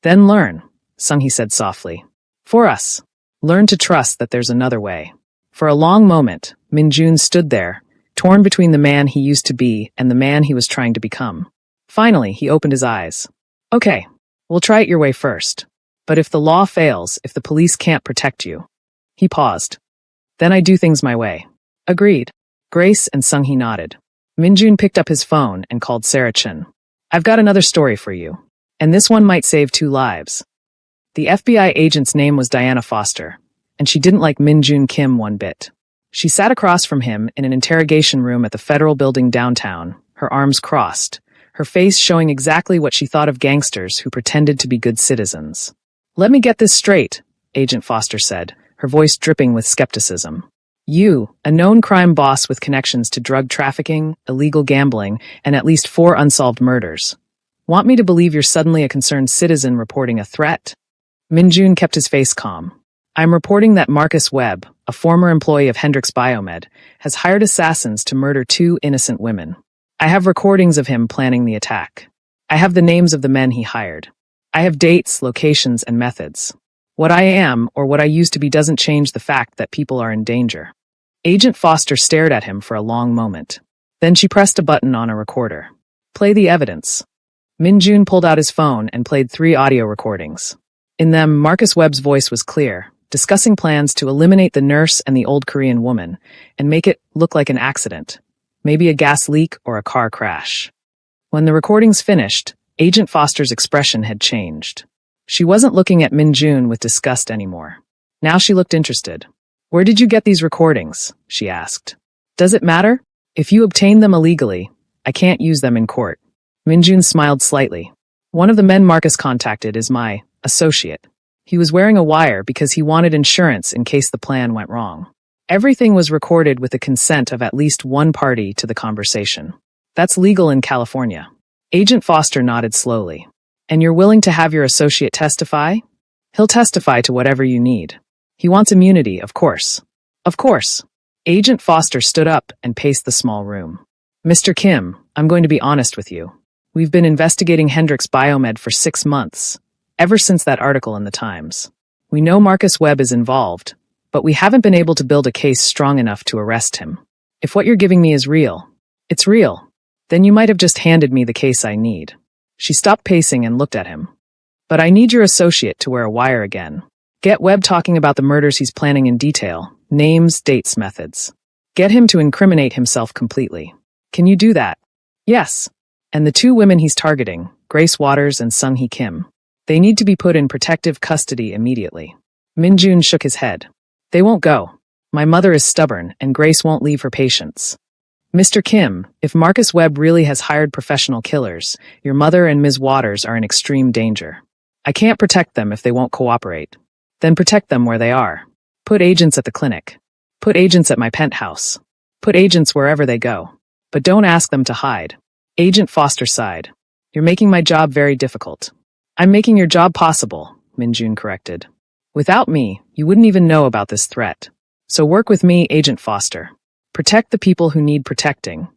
"Then learn," Sung-hee said softly. "For us. Learn to trust that there's another way." For a long moment, Minjun stood there, torn between the man he used to be and the man he was trying to become. Finally, he opened his eyes. Okay, we'll try it your way first. But if the law fails, if the police can't protect you. He paused. Then I do things my way. Agreed. Grace and Sung-hee nodded. Minjun picked up his phone and called Sarah Chin. I've got another story for you. And this one might save 2 lives. The FBI agent's name was Diana Foster, and she didn't like Minjun Kim one bit. She sat across from him in an interrogation room at the federal building downtown, her arms crossed, her face showing exactly what she thought of gangsters who pretended to be good citizens. Let me get this straight, Agent Foster said, her voice dripping with skepticism. You, a known crime boss with connections to drug trafficking, illegal gambling, and at least 4 unsolved murders. Want me to believe you're suddenly a concerned citizen reporting a threat? Minjun kept his face calm. I'm reporting that Marcus Webb, a former employee of Hendrix Biomed, has hired assassins to murder 2 innocent women. I have recordings of him planning the attack. I have the names of the men he hired. I have dates, locations, and methods. What I am, or what I used to be, doesn't change the fact that people are in danger. Agent Foster stared at him for a long moment. Then she pressed a button on a recorder. Play the evidence. Minjun pulled out his phone and played 3 audio recordings. In them, Marcus Webb's voice was clear, discussing plans to eliminate the nurse and the old Korean woman, and make it look like an accident, maybe a gas leak or a car crash. When the recordings finished, Agent Foster's expression had changed. She wasn't looking at Minjun with disgust anymore. Now she looked interested. Where did you get these recordings? She asked. Does it matter? If you obtained them illegally, I can't use them in court. Minjun smiled slightly. One of the men Marcus contacted is my associate. He was wearing a wire because he wanted insurance in case the plan went wrong. Everything was recorded with the consent of at least one party to the conversation. That's legal in California. Agent Foster nodded slowly. And you're willing to have your associate testify? He'll testify to whatever you need. He wants immunity, of course. Of course. Agent Foster stood up and paced the small room. Mr. Kim, I'm going to be honest with you. We've been investigating Hendrix Biomed for 6 months, ever since that article in the Times. We know Marcus Webb is involved, but we haven't been able to build a case strong enough to arrest him. If what you're giving me is real, it's real, then you might have just handed me the case I need. She stopped pacing and looked at him. But I need your associate to wear a wire again. Get Webb talking about the murders he's planning in detail, names, dates, methods. Get him to incriminate himself completely. Can you do that? Yes. And the 2 women he's targeting, Grace Waters and Sung-hee Kim, they need to be put in protective custody immediately. Minjun shook his head. They won't go. My mother is stubborn, and Grace won't leave her patients. Mr. Kim, if Marcus Webb really has hired professional killers, your mother and Ms. Waters are in extreme danger. I can't protect them if they won't cooperate. Then protect them where they are. Put agents at the clinic. Put agents at my penthouse. Put agents wherever they go. But don't ask them to hide. Agent Foster sighed. You're making my job very difficult. I'm making your job possible, Minjun corrected. Without me, you wouldn't even know about this threat. So work with me, Agent Foster. Protect the people who need protecting,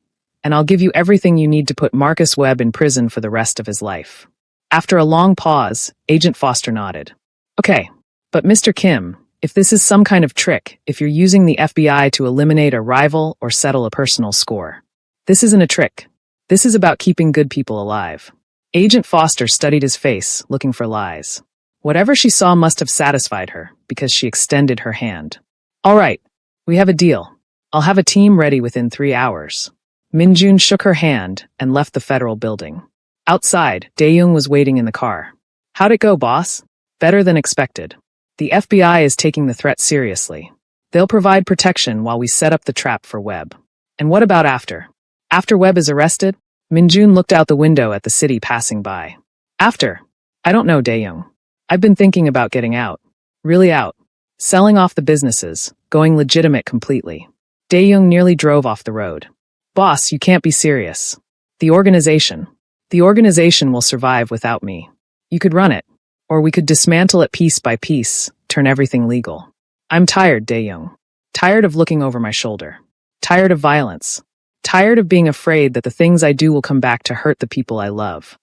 and I'll give you everything you need to put Marcus Webb in prison for the rest of his life. After a long pause, Agent Foster nodded. Okay, but Mr. Kim, if this is some kind of trick, if you're using the FBI to eliminate a rival or settle a personal score, this isn't a trick. This is about keeping good people alive. Agent Foster studied his face, looking for lies. Whatever she saw must have satisfied her, because she extended her hand. All right, we have a deal. I'll have a team ready within 3 hours. Minjun shook her hand and left the federal building. Outside, Dae-young was waiting in the car. How'd it go, boss? Better than expected. The FBI is taking the threat seriously. They'll provide protection while we set up the trap for Webb. And what about after? After Webb is arrested? Minjun looked out the window at the city passing by. After? I don't know, Dae-young. I've been thinking about getting out. Really out. Selling off the businesses, going legitimate completely. Dae-young nearly drove off the road. Boss, you can't be serious. The organization will survive without me. You could run it, or we could dismantle it piece by piece, turn everything legal. I'm tired, Dae-young. Tired of looking over my shoulder. Tired of violence. Tired of being afraid that the things I do will come back to hurt the people I love.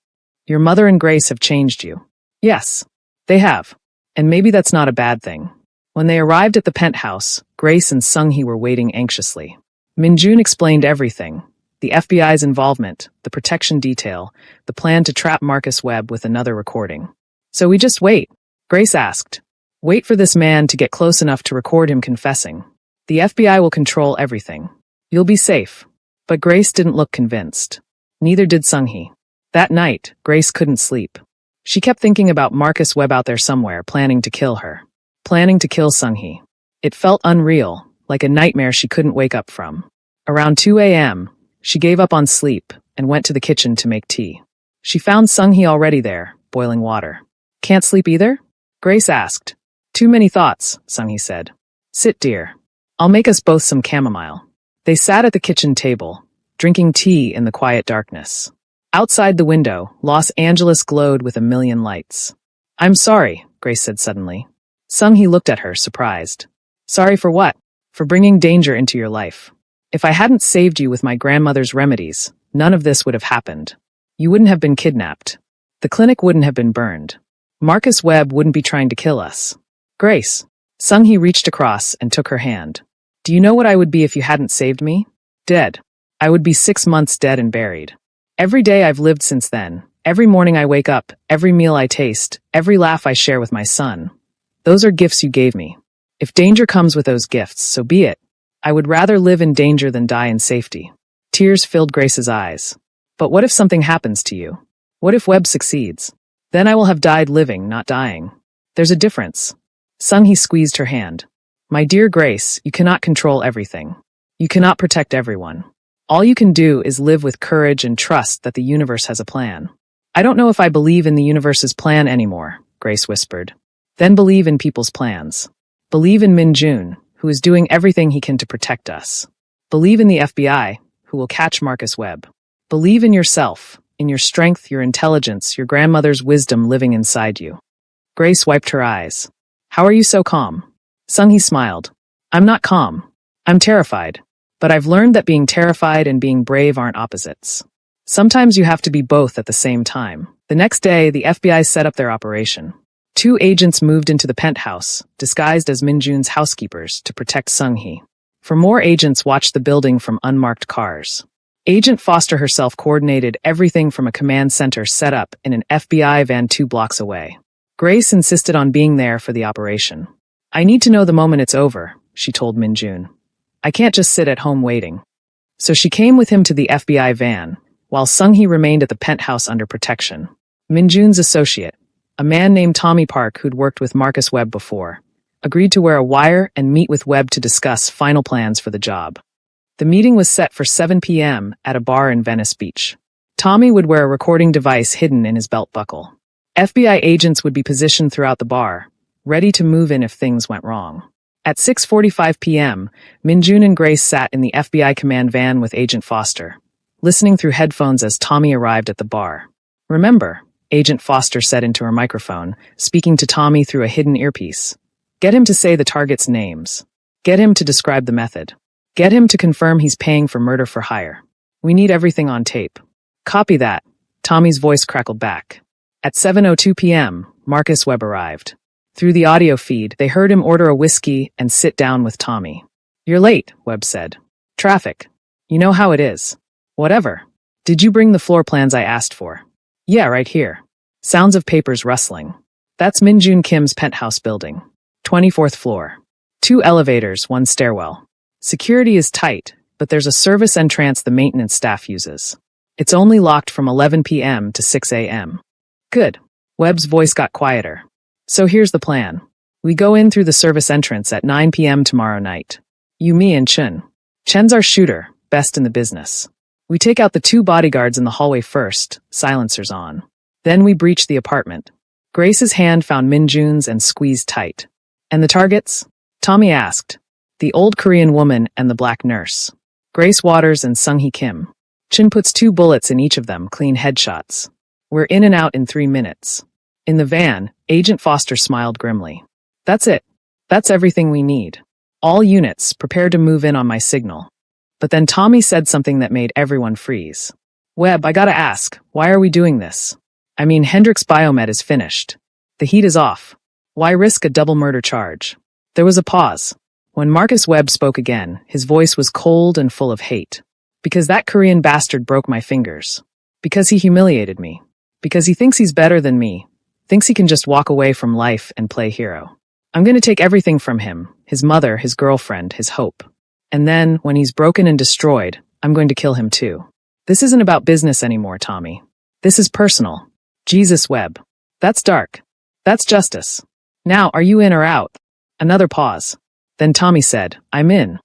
Your mother and Grace have changed you. Yes, they have. And maybe that's not a bad thing. When they arrived at the penthouse, Grace and Sung-hee were waiting anxiously. Minjun explained everything. the FBI's involvement, the protection detail, the plan to trap Marcus Webb with another recording. So we just wait, Grace asked. Wait for this man to get close enough to record him confessing. The FBI will control everything. You'll be safe. But Grace didn't look convinced. Neither did Sung-hee. That night, Grace couldn't sleep. She kept thinking about Marcus Webb out there somewhere, planning to kill her. Planning to kill Sung-hee. It felt unreal, like a nightmare she couldn't wake up from. Around 2 a.m., she gave up on sleep and went to the kitchen to make tea. She found Sung-hee already there, boiling water. Can't sleep either? Grace asked. Too many thoughts, Sung-hee said. Sit, dear. I'll make us both some chamomile. They sat at the kitchen table, drinking tea in the quiet darkness. Outside the window, Los Angeles glowed with a million lights. I'm sorry, Grace said suddenly. Sung-hee looked at her, surprised. Sorry for what? For bringing danger into your life. If I hadn't saved you with my grandmother's remedies, none of this would have happened. You wouldn't have been kidnapped. The clinic wouldn't have been burned. Marcus Webb wouldn't be trying to kill us. Grace. Sung-hee reached across and took her hand. Do you know what I would be if you hadn't saved me? Dead. I would be 6 months dead and buried. Every day I've lived since then, every morning I wake up, every meal I taste, every laugh I share with my son. Those are gifts you gave me. If danger comes with those gifts, so be it. I would rather live in danger than die in safety. Tears filled Grace's eyes. But what if something happens to you? What if Webb succeeds? Then I will have died living, not dying. There's a difference. Sung-hee squeezed her hand. My dear Grace, you cannot control everything. You cannot protect everyone. All you can do is live with courage and trust that the universe has a plan. I don't know if I believe in the universe's plan anymore, Grace whispered. Then believe in people's plans. Believe in Min-jun, who is doing everything he can to protect us. Believe in the FBI, who will catch Marcus Webb. Believe in yourself, in your strength, your intelligence, your grandmother's wisdom living inside you. Grace wiped her eyes. How are you so calm? Sung-hee smiled. I'm not calm. I'm terrified. But I've learned that being terrified and being brave aren't opposites. Sometimes you have to be both at the same time. The next day, the FBI set up their operation. 2 agents moved into the penthouse, disguised as Min-jun's housekeepers, to protect Sung-hee. 4 more agents watched the building from unmarked cars. Agent Foster herself coordinated everything from a command center set up in an FBI van 2 blocks away. Grace insisted on being there for the operation. I need to know the moment it's over, she told Min-jun. I can't just sit at home waiting. So she came with him to the FBI van, while Sung-hee remained at the penthouse under protection. Min-jun's associate, a man named Tommy Park who'd worked with Marcus Webb before, agreed to wear a wire and meet with Webb to discuss final plans for the job. The meeting was set for 7 p.m. at a bar in Venice Beach. Tommy would wear a recording device hidden in his belt buckle. FBI agents would be positioned throughout the bar, ready to move in if things went wrong. At 6:45 p.m., Min-jun and Grace sat in the FBI command van with Agent Foster, listening through headphones as Tommy arrived at the bar. Remember, Agent Foster said into her microphone, speaking to Tommy through a hidden earpiece. Get him to say the target's names. Get him to describe the method. Get him to confirm he's paying for murder for hire. We need everything on tape. Copy that. Tommy's voice crackled back. At 7:02 p.m., Marcus Webb arrived. Through the audio feed, they heard him order a whiskey and sit down with Tommy. You're late, Webb said. Traffic. You know how it is. Whatever. Did you bring the floor plans I asked for? Yeah, right here. Sounds of papers rustling. That's Min-jun Kim's penthouse building. 24th floor. 2 elevators, 1 stairwell. Security is tight, but there's a service entrance the maintenance staff uses. It's only locked from 11 p.m. to 6 a.m. Good. Webb's voice got quieter. So here's the plan. We go in through the service entrance at 9 p.m. tomorrow night. You, me, and Chun. Chen's our shooter, best in the business. We take out the 2 bodyguards in the hallway first, silencers on. Then we breach the apartment. Grace's hand found Min-jun's and squeezed tight. And the targets? Tommy asked. The old Korean woman and the black nurse. Grace Waters and Sung-hee Kim. Chun puts 2 bullets in each of them, clean headshots. We're in and out in 3 minutes. In the van, Agent Foster smiled grimly. That's it. That's everything we need. All units, prepare to move in on my signal. But then Tommy said something that made everyone freeze. Webb, I gotta ask, why are we doing this? I mean, Hendrix Biomed is finished. The heat is off. Why risk a double murder charge? There was a pause. When Marcus Webb spoke again, his voice was cold and full of hate. Because that Korean bastard broke my fingers. Because he humiliated me. Because he thinks he's better than me. Thinks he can just walk away from life and play hero. I'm going to take everything from him, his mother, his girlfriend, his hope. And then, when he's broken and destroyed, I'm going to kill him too. This isn't about business anymore, Tommy. This is personal. Jesus Webb. That's dark. That's justice. Now, are you in or out? Another pause. Then Tommy said, I'm in.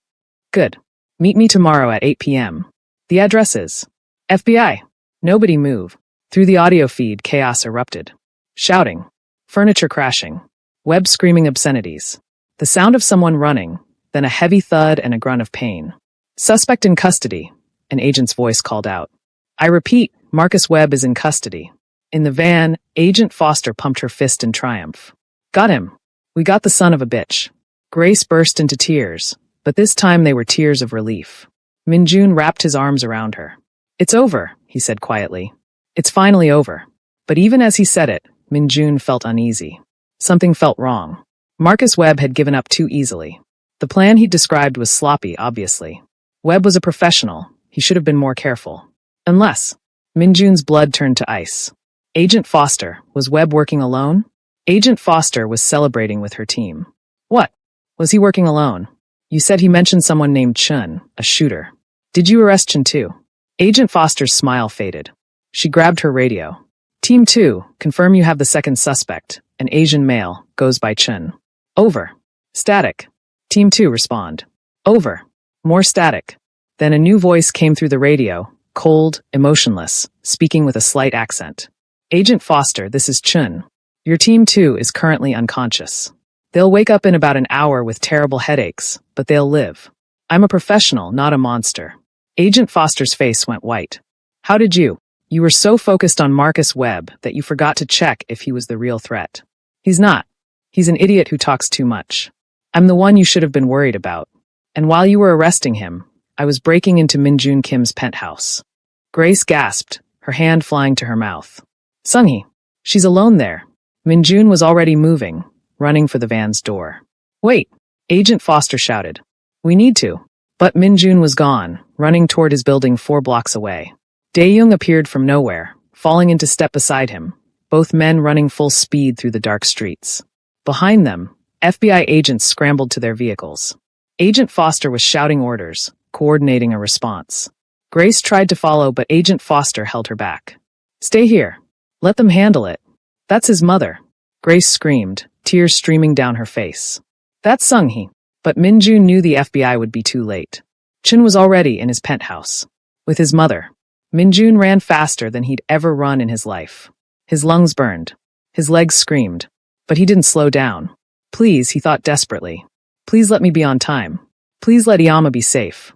Good. Meet me tomorrow at 8 p.m. The address is FBI. Nobody move. Through the audio feed, chaos erupted. Shouting. Furniture crashing. Webb screaming obscenities. The sound of someone running, then a heavy thud and a grunt of pain. Suspect in custody, an agent's voice called out. I repeat, Marcus Webb is in custody. In the van, Agent Foster pumped her fist in triumph. Got him. We got the son of a bitch. Grace burst into tears, but this time they were tears of relief. Minjun wrapped his arms around her. It's over, he said quietly. It's finally over. But even as he said it, Minjun felt uneasy. Something felt wrong. Marcus Webb had given up too easily. The plan he'd described was sloppy, obviously. Webb was a professional. He should have been more careful. Unless. Minjun's blood turned to ice. Agent Foster, was Webb working alone? Agent Foster was celebrating with her team. What? Was he working alone? You said he mentioned someone named Chun, a shooter. Did you arrest Chun too? Agent Foster's smile faded. She grabbed her radio. Team 2, confirm you have the second suspect, an Asian male, goes by Chun. Over. Static. Team 2, respond. Over. More static. Then a new voice came through the radio, cold, emotionless, speaking with a slight accent. Agent Foster, this is Chun. Your Team 2 is currently unconscious. They'll wake up in about an hour with terrible headaches, but they'll live. I'm a professional, not a monster. Agent Foster's face went white. How did you? You were so focused on Marcus Webb that you forgot to check if he was the real threat. He's not. He's an idiot who talks too much. I'm the one you should have been worried about. And while you were arresting him, I was breaking into Minjun Kim's penthouse. Grace gasped, her hand flying to her mouth. Sung-hee. She's alone there. Minjun was already moving, running for the van's door. Wait, Agent Foster shouted. We need to. But Minjun was gone, running toward his building 4 blocks away. Dae-young appeared from nowhere, falling into step beside him, both men running full speed through the dark streets. Behind them, FBI agents scrambled to their vehicles. Agent Foster was shouting orders, coordinating a response. Grace tried to follow, but Agent Foster held her back. Stay here. Let them handle it. That's his mother. Grace screamed, tears streaming down her face. That's Sung-hee. But Minjun knew the FBI would be too late. Chun was already in his penthouse. With his mother. Minjun ran faster than he'd ever run in his life. His lungs burned. His legs screamed. But he didn't slow down. Please, he thought desperately. Please let me be on time. Please let Iyama be safe.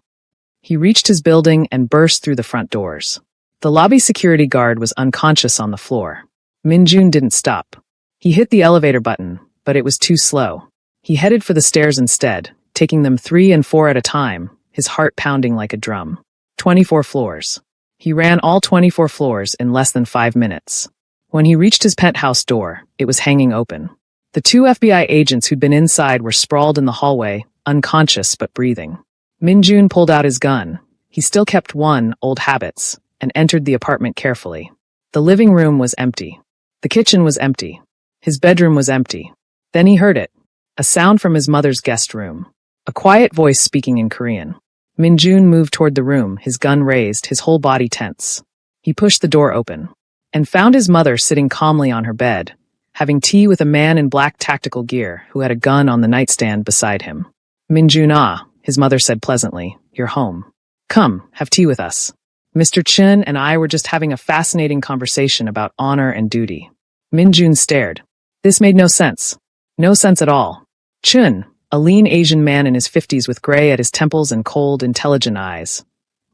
He reached his building and burst through the front doors. The lobby security guard was unconscious on the floor. Minjun didn't stop. He hit the elevator button, but it was too slow. He headed for the stairs instead, taking them 3 and 4 at a time, his heart pounding like a drum. 24 floors. He ran all 24 floors in less than 5 minutes. When he reached his penthouse door, it was hanging open. The 2 FBI agents who'd been inside were sprawled in the hallway, unconscious but breathing. Minjun pulled out his gun. He still kept one, old habits, and entered the apartment carefully. The living room was empty. The kitchen was empty. His bedroom was empty. Then he heard it. A sound from his mother's guest room. A quiet voice speaking in Korean. Minjun moved toward the room, his gun raised, his whole body tense. He pushed the door open and found his mother sitting calmly on her bed, having tea with a man in black tactical gear who had a gun on the nightstand beside him. Minjun, his mother said pleasantly, you're home. Come, have tea with us. Mr. Chun and I were just having a fascinating conversation about honor and duty. Minjun stared. This made no sense. No sense at all. Chun, a lean Asian man in his 50s with gray at his temples and cold, intelligent eyes,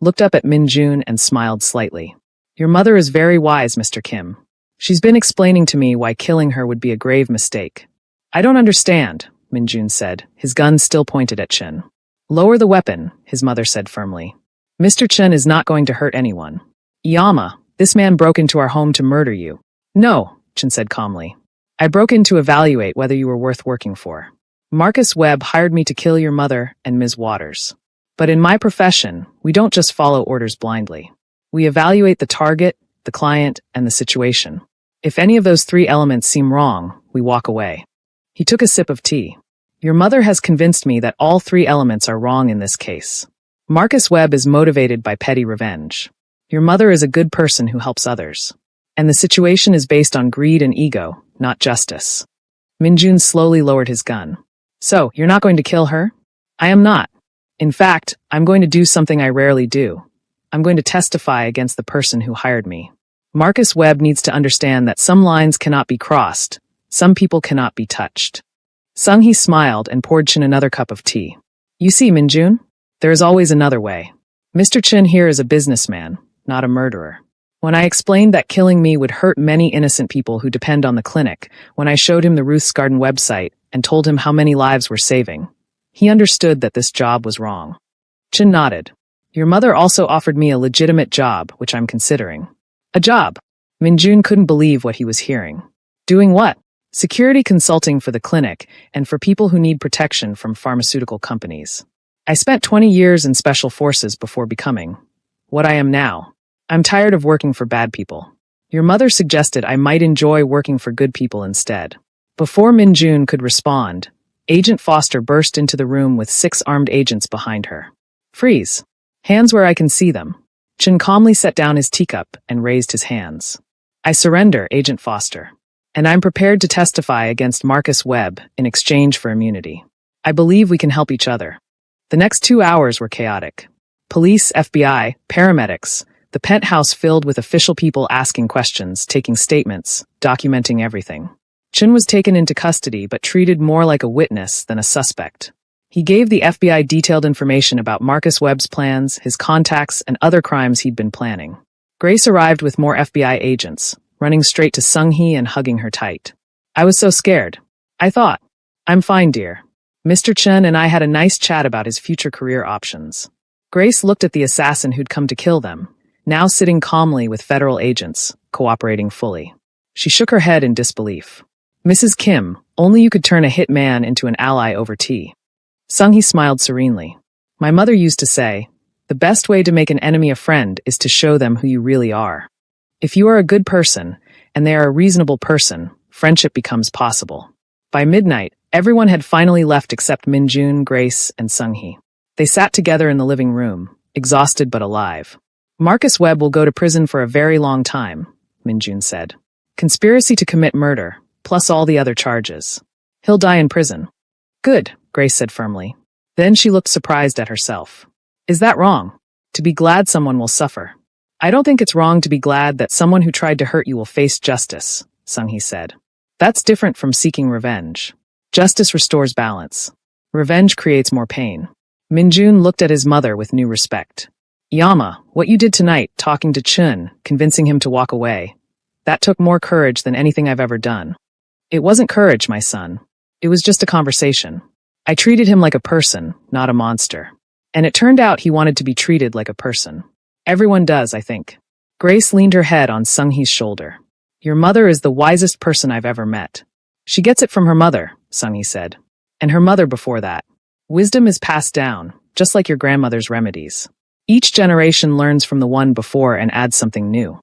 looked up at Minjun and smiled slightly. Your mother is very wise, Mr. Kim. She's been explaining to me why killing her would be a grave mistake. I don't understand, Minjun said, his gun still pointed at Chun. Lower the weapon, his mother said firmly. Mr. Chun is not going to hurt anyone. Iyama, this man broke into our home to murder you. No, Chun said calmly. I broke in to evaluate whether you were worth working for. Marcus Webb hired me to kill your mother and Ms. Waters. But in my profession, we don't just follow orders blindly. We evaluate the target, the client, and the situation. If any of those three elements seem wrong, we walk away. He took a sip of tea. Your mother has convinced me that all three elements are wrong in this case. Marcus Webb is motivated by petty revenge. Your mother is a good person who helps others. And the situation is based on greed and ego, not justice. Minjun slowly lowered his gun. So, you're not going to kill her? I am not. In fact, I'm going to do something I rarely do. I'm going to testify against the person who hired me. Marcus Webb needs to understand that some lines cannot be crossed, some people cannot be touched. Sung-hee smiled and poured Chin another cup of tea. You see, Minjun, there is always another way. Mr. Chin here is a businessman, not a murderer. When I explained that killing me would hurt many innocent people who depend on the clinic, when I showed him the Ruth's Garden website and told him how many lives we're saving, he understood that this job was wrong. Chin nodded. Your mother also offered me a legitimate job, which I'm considering. A job? Minjun couldn't believe what he was hearing. Doing what? Security consulting for the clinic and for people who need protection from pharmaceutical companies. I spent 20 years in special forces before becoming what I am now. I'm tired of working for bad people. Your mother suggested I might enjoy working for good people instead. Before Minjun could respond, Agent Foster burst into the room with 6 armed agents behind her. Freeze. Hands where I can see them. Chin calmly set down his teacup and raised his hands. I surrender, Agent Foster. And I'm prepared to testify against Marcus Webb in exchange for immunity. I believe we can help each other. The next 2 hours were chaotic. Police, FBI, paramedics, the penthouse filled with official people asking questions, taking statements, documenting everything. Chin was taken into custody but treated more like a witness than a suspect. He gave the FBI detailed information about Marcus Webb's plans, his contacts, and other crimes he'd been planning. Grace arrived with more FBI agents, running straight to Sung-hee and hugging her tight. I was so scared. I thought, I'm fine, dear. Mr. Chen and I had a nice chat about his future career options. Grace looked at the assassin who'd come to kill them, now sitting calmly with federal agents, cooperating fully. She shook her head in disbelief. Mrs. Kim, only you could turn a hit man into an ally over tea. Sung-hee smiled serenely. My mother used to say, the best way to make an enemy a friend is to show them who you really are. If you are a good person, and they are a reasonable person, friendship becomes possible. By midnight, everyone had finally left except Minjun, Grace, and Sung-hee. They sat together in the living room, exhausted but alive. Marcus Webb will go to prison for a very long time, Minjun said. Conspiracy to commit murder, plus all the other charges. He'll die in prison. Good, Grace said firmly. Then she looked surprised at herself. Is that wrong? To be glad someone will suffer. I don't think it's wrong to be glad that someone who tried to hurt you will face justice, Sung-hee said. That's different from seeking revenge. Justice restores balance. Revenge creates more pain. Minjun looked at his mother with new respect. Yama, what you did tonight, talking to Chun, convincing him to walk away, that took more courage than anything I've ever done. It wasn't courage, my son. It was just a conversation. I treated him like a person, not a monster. And it turned out he wanted to be treated like a person. Everyone does, I think. Grace leaned her head on Sung-hee's shoulder. Your mother is the wisest person I've ever met. She gets it from her mother, Sung-hee said. And her mother before that. Wisdom is passed down, just like your grandmother's remedies. Each generation learns from the one before and adds something new.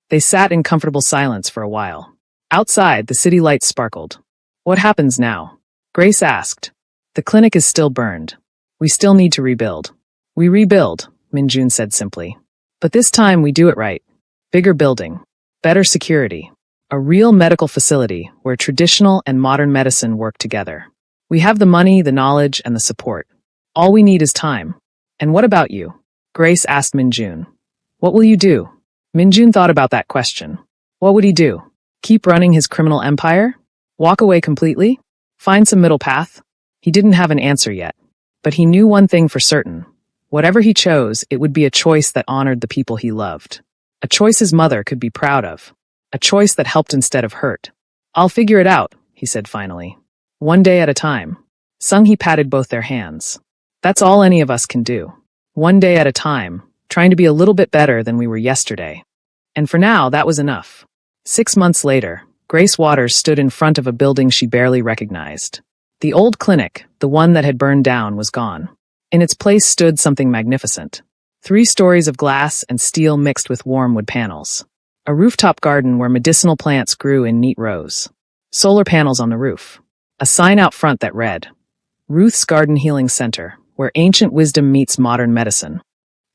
They sat in comfortable silence for a while. Outside, the city lights sparkled. What happens now? Grace asked. The clinic is still burned. We still need to rebuild. We rebuild, Minjun said simply. But this time we do it right. Bigger building. Better security. A real medical facility where traditional and modern medicine work together. We have the money, the knowledge, and the support. All we need is time. And what about you? Grace asked Minjun. What will you do? Minjun thought about that question. What would he do? Keep running his criminal empire? Walk away completely? Find some middle path? He didn't have an answer yet. But he knew one thing for certain. Whatever he chose, it would be a choice that honored the people he loved. A choice his mother could be proud of. A choice that helped instead of hurt. I'll figure it out, he said finally. One day at a time. Sung-hee patted both their hands. That's all any of us can do. One day at a time, trying to be a little bit better than we were yesterday. And for now, that was enough. 6 months later, Grace Waters stood in front of a building she barely recognized. The old clinic, the one that had burned down, was gone. In its place stood something magnificent. 3 stories of glass and steel mixed with warm wood panels. A rooftop garden where medicinal plants grew in neat rows. Solar panels on the roof. A sign out front that read, Ruth's Garden Healing Center, where ancient wisdom meets modern medicine.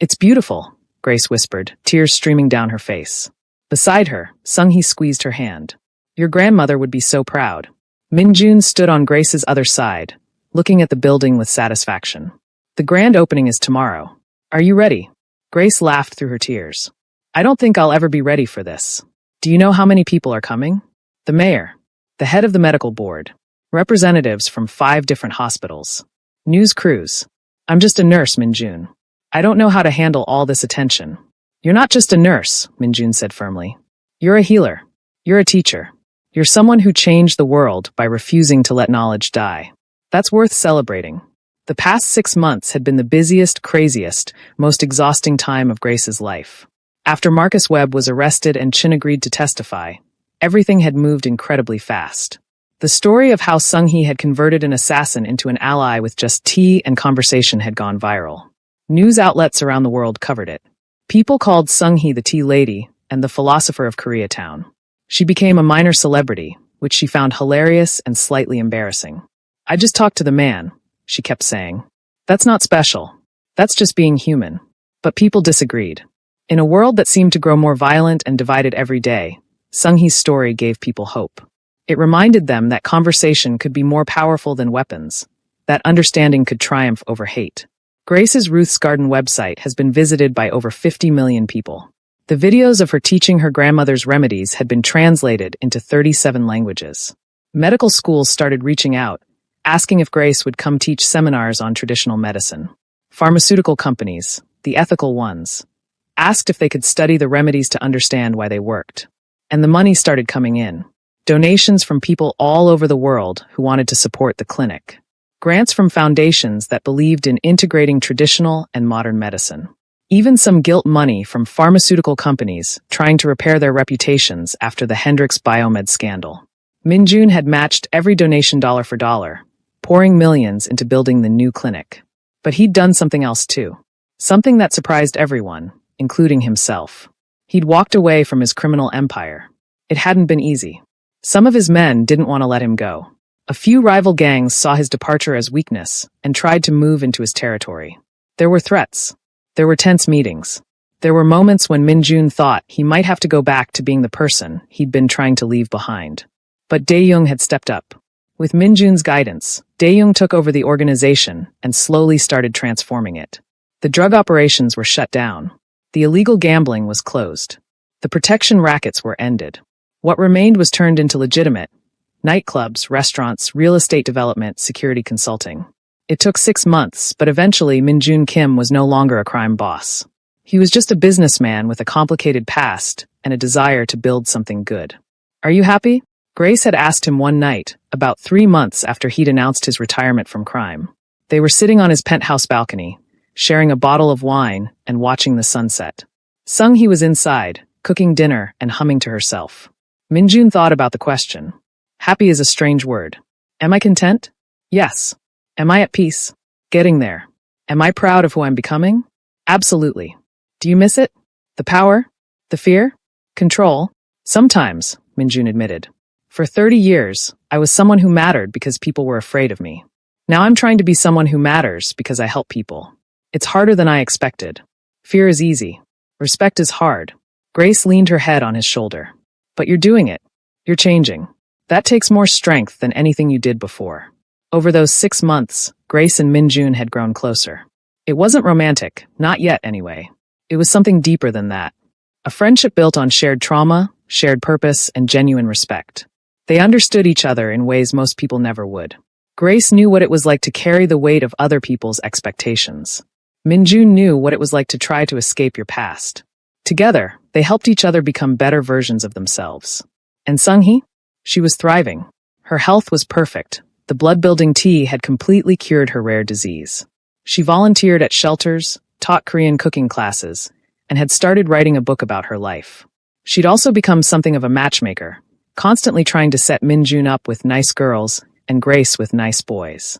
It's beautiful, Grace whispered, tears streaming down her face. Beside her, Sung-hee squeezed her hand. Your grandmother would be so proud. Min-jun stood on Grace's other side, looking at the building with satisfaction. The grand opening is tomorrow. Are you ready? Grace laughed through her tears. I don't think I'll ever be ready for this. Do you know how many people are coming? The mayor, the head of the medical board, representatives from 5 different hospitals, news crews. I'm just a nurse, Min-jun. I don't know how to handle all this attention. You're not just a nurse, Min-jun said firmly. You're a healer. You're a teacher. You're someone who changed the world by refusing to let knowledge die. That's worth celebrating. The past 6 months had been the busiest, craziest, most exhausting time of Grace's life. After Marcus Webb was arrested and Chin agreed to testify, everything had moved incredibly fast. The story of how Sung-hee had converted an assassin into an ally with just tea and conversation had gone viral. News outlets around the world covered it. People called Sung-hee the Tea Lady and the philosopher of Koreatown. She became a minor celebrity, which she found hilarious and slightly embarrassing. I just talked to the man, she kept saying. That's not special. That's just being human. But people disagreed. In a world that seemed to grow more violent and divided every day, Sung-hee's story gave people hope. It reminded them that conversation could be more powerful than weapons, that understanding could triumph over hate. Grace's Ruth's Garden website has been visited by over 50 million people. The videos of her teaching her grandmother's remedies had been translated into 37 languages. Medical schools started reaching out, asking if Grace would come teach seminars on traditional medicine. Pharmaceutical companies, the ethical ones, asked if they could study the remedies to understand why they worked. And the money started coming in. Donations from people all over the world who wanted to support the clinic. Grants from foundations that believed in integrating traditional and modern medicine. Even some guilt money from pharmaceutical companies trying to repair their reputations after the Hendrix Biomed scandal. Min-jun had matched every donation dollar for dollar, pouring millions into building the new clinic. But he'd done something else too. Something that surprised everyone, including himself. He'd walked away from his criminal empire. It hadn't been easy. Some of his men didn't want to let him go. A few rival gangs saw his departure as weakness and tried to move into his territory. There were threats. There were tense meetings. There were moments when Min-jun thought he might have to go back to being the person he'd been trying to leave behind. But Dae-young had stepped up. With Min-jun's guidance, Dae-young took over the organization and slowly started transforming it. The drug operations were shut down. The illegal gambling was closed. The protection rackets were ended. What remained was turned into legitimate nightclubs, restaurants, real estate development, security consulting. It took 6 months, but eventually Min-jun Kim was no longer a crime boss. He was just a businessman with a complicated past and a desire to build something good. Are you happy? Grace had asked him one night, about 3 months after he'd announced his retirement from crime. They were sitting on his penthouse balcony, sharing a bottle of wine and watching the sunset. Sung-hee was inside, cooking dinner and humming to herself. Min-jun thought about the question. Happy is a strange word. Am I content? Yes. Am I at peace? Getting there. Am I proud of who I'm becoming? Absolutely. Do you miss it? The power? The fear? Control? Sometimes, Min-jun admitted. For 30 years, I was someone who mattered because people were afraid of me. Now I'm trying to be someone who matters because I help people. It's harder than I expected. Fear is easy. Respect is hard. Grace leaned her head on his shoulder. But you're doing it. You're changing. That takes more strength than anything you did before. Over those 6 months, Grace and Min-jun had grown closer. It wasn't romantic, not yet anyway. It was something deeper than that. A friendship built on shared trauma, shared purpose, and genuine respect. They understood each other in ways most people never would. Grace knew what it was like to carry the weight of other people's expectations. Min-jun knew what it was like to try to escape your past. Together, they helped each other become better versions of themselves. And Sung-hee? She was thriving. Her health was perfect. The blood-building tea had completely cured her rare disease. She volunteered at shelters, taught Korean cooking classes, and had started writing a book about her life. She'd also become something of a matchmaker, constantly trying to set Min-jun up with nice girls and Grace with nice boys.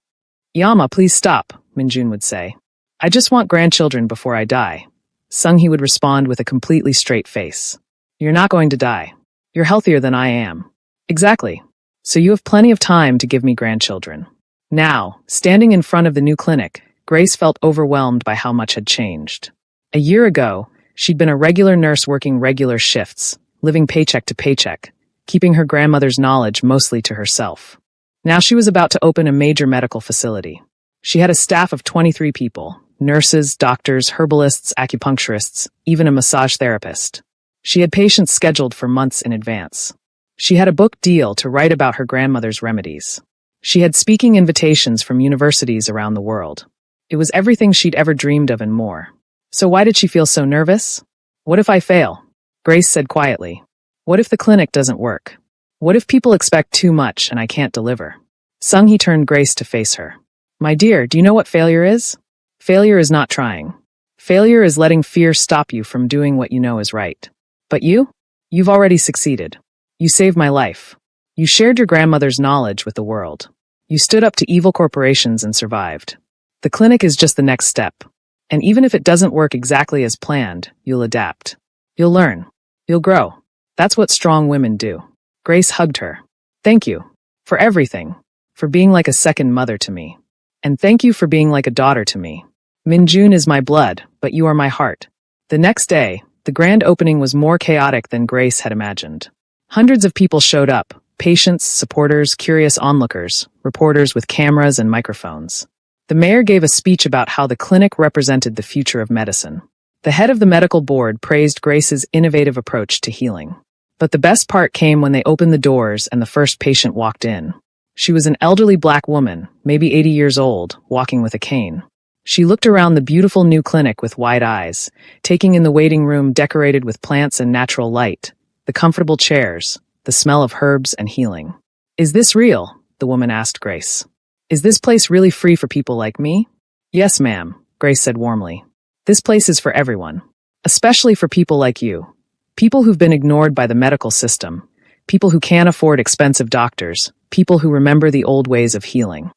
Yama, please stop, Min-jun would say. I just want grandchildren before I die. Sung-hee would respond with a completely straight face. You're not going to die. You're healthier than I am. Exactly. So you have plenty of time to give me grandchildren. Now, standing in front of the new clinic, Grace felt overwhelmed by how much had changed. A year ago, she'd been a regular nurse working regular shifts, living paycheck to paycheck, keeping her grandmother's knowledge mostly to herself. Now she was about to open a major medical facility. She had a staff of 23 people, nurses, doctors, herbalists, acupuncturists, even a massage therapist. She had patients scheduled for months in advance. She had a book deal to write about her grandmother's remedies. She had speaking invitations from universities around the world. It was everything she'd ever dreamed of and more. So why did she feel so nervous? What if I fail? Grace said quietly. What if the clinic doesn't work? What if people expect too much and I can't deliver? Sung-hee turned Grace to face her. My dear, do you know what failure is? Failure is not trying. Failure is letting fear stop you from doing what you know is right. But you? You've already succeeded. You saved my life. You shared your grandmother's knowledge with the world. You stood up to evil corporations and survived. The clinic is just the next step. And even if it doesn't work exactly as planned, you'll adapt. You'll learn. You'll grow. That's what strong women do. Grace hugged her. Thank you. For everything. For being like a second mother to me. And thank you for being like a daughter to me. Minjun is my blood, but you are my heart. The next day, the grand opening was more chaotic than Grace had imagined. Hundreds of people showed up. Patients, supporters, curious onlookers, reporters with cameras and microphones. The mayor gave a speech about how the clinic represented the future of medicine. The head of the medical board praised Grace's innovative approach to healing. But the best part came when they opened the doors and the first patient walked in. She was an elderly black woman, maybe 80 years old, walking with a cane. She looked around the beautiful new clinic with wide eyes, taking in the waiting room decorated with plants and natural light, the comfortable chairs, the smell of herbs and healing. Is this real? The woman asked Grace. Is this place really free for people like me? Yes, ma'am, Grace said warmly. This place is for everyone. Especially for people like you. People who've been ignored by the medical system. People who can't afford expensive doctors. People who remember the old ways of healing.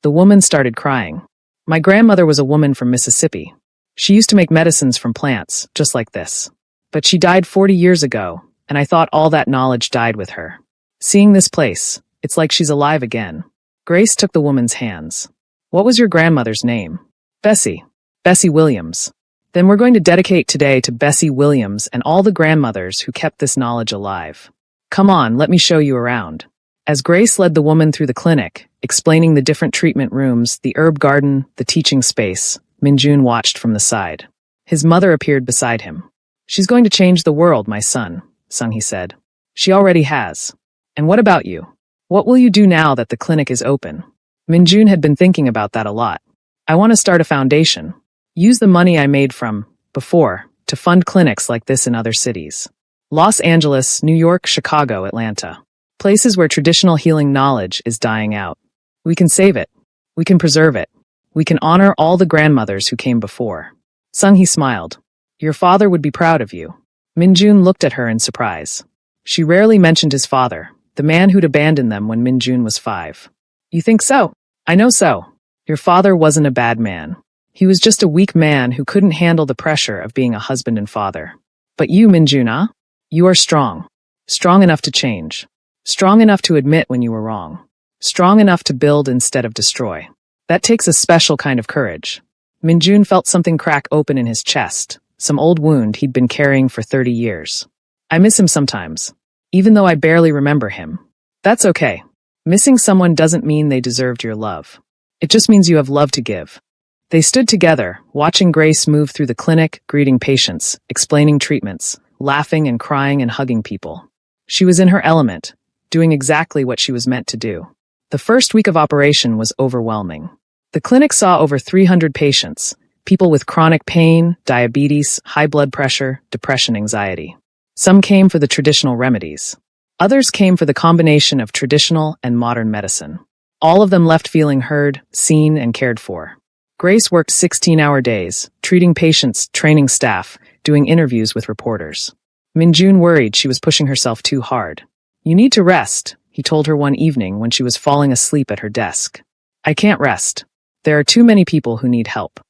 The woman started crying. My grandmother was a woman from Mississippi. She used to make medicines from plants, just like this. But she died 40 years ago, and I thought all that knowledge died with her. Seeing this place, it's like she's alive again. Grace took the woman's hands. What was your grandmother's name? Bessie. Bessie Williams. Then we're going to dedicate today to Bessie Williams and all the grandmothers who kept this knowledge alive. Come on, let me show you around. As Grace led the woman through the clinic, explaining the different treatment rooms, the herb garden, the teaching space, Minjun watched from the side. His mother appeared beside him. She's going to change the world, my son, Sung-hee said. She already has. And what about you? What will you do now that the clinic is open? Minjun had been thinking about that a lot. I want to start a foundation. Use the money I made from before to fund clinics like this in other cities. Los Angeles, New York, Chicago, Atlanta. Places where traditional healing knowledge is dying out. We can save it. We can preserve it. We can honor all the grandmothers who came before. Sung-hee smiled. Your father would be proud of you. Minjun looked at her in surprise. She rarely mentioned his father, the man who'd abandoned them when Minjun was 5. You think so? I know so. Your father wasn't a bad man. He was just a weak man who couldn't handle the pressure of being a husband and father. But you, Minjun, you are strong. Strong enough to change. Strong enough to admit when you were wrong. Strong enough to build instead of destroy. That takes a special kind of courage. Minjun felt something crack open in his chest, some old wound he'd been carrying for 30 years. I miss him sometimes, even though I barely remember him. That's okay. Missing someone doesn't mean they deserved your love. It just means you have love to give. They stood together, watching Grace move through the clinic, greeting patients, explaining treatments, laughing and crying and hugging people. She was in her element, doing exactly what she was meant to do. The first week of operation was overwhelming. The clinic saw over 300 patients, people with chronic pain, diabetes, high blood pressure, depression, anxiety. Some came for the traditional remedies. Others came for the combination of traditional and modern medicine. All of them left feeling heard, seen, and cared for. Grace worked 16-hour days, treating patients, training staff, doing interviews with reporters. Minjun worried she was pushing herself too hard. You need to rest, he told her one evening when she was falling asleep at her desk. I can't rest. There are too many people who need help.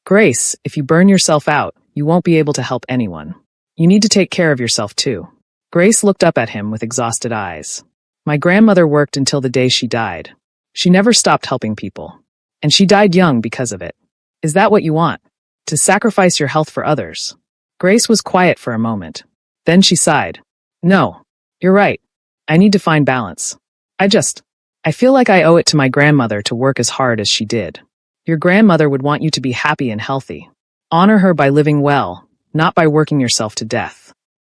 Grace, if you burn yourself out, you won't be able to help anyone. You need to take care of yourself too. Grace looked up at him with exhausted eyes. My grandmother worked until the day she died. She never stopped helping people. And she died young because of it. Is that what you want? To sacrifice your health for others? Grace was quiet for a moment. Then she sighed. No, you're right. I need to find balance. I feel like I owe it to my grandmother to work as hard as she did. Your grandmother would want you to be happy and healthy. Honor her by living well, not by working yourself to death.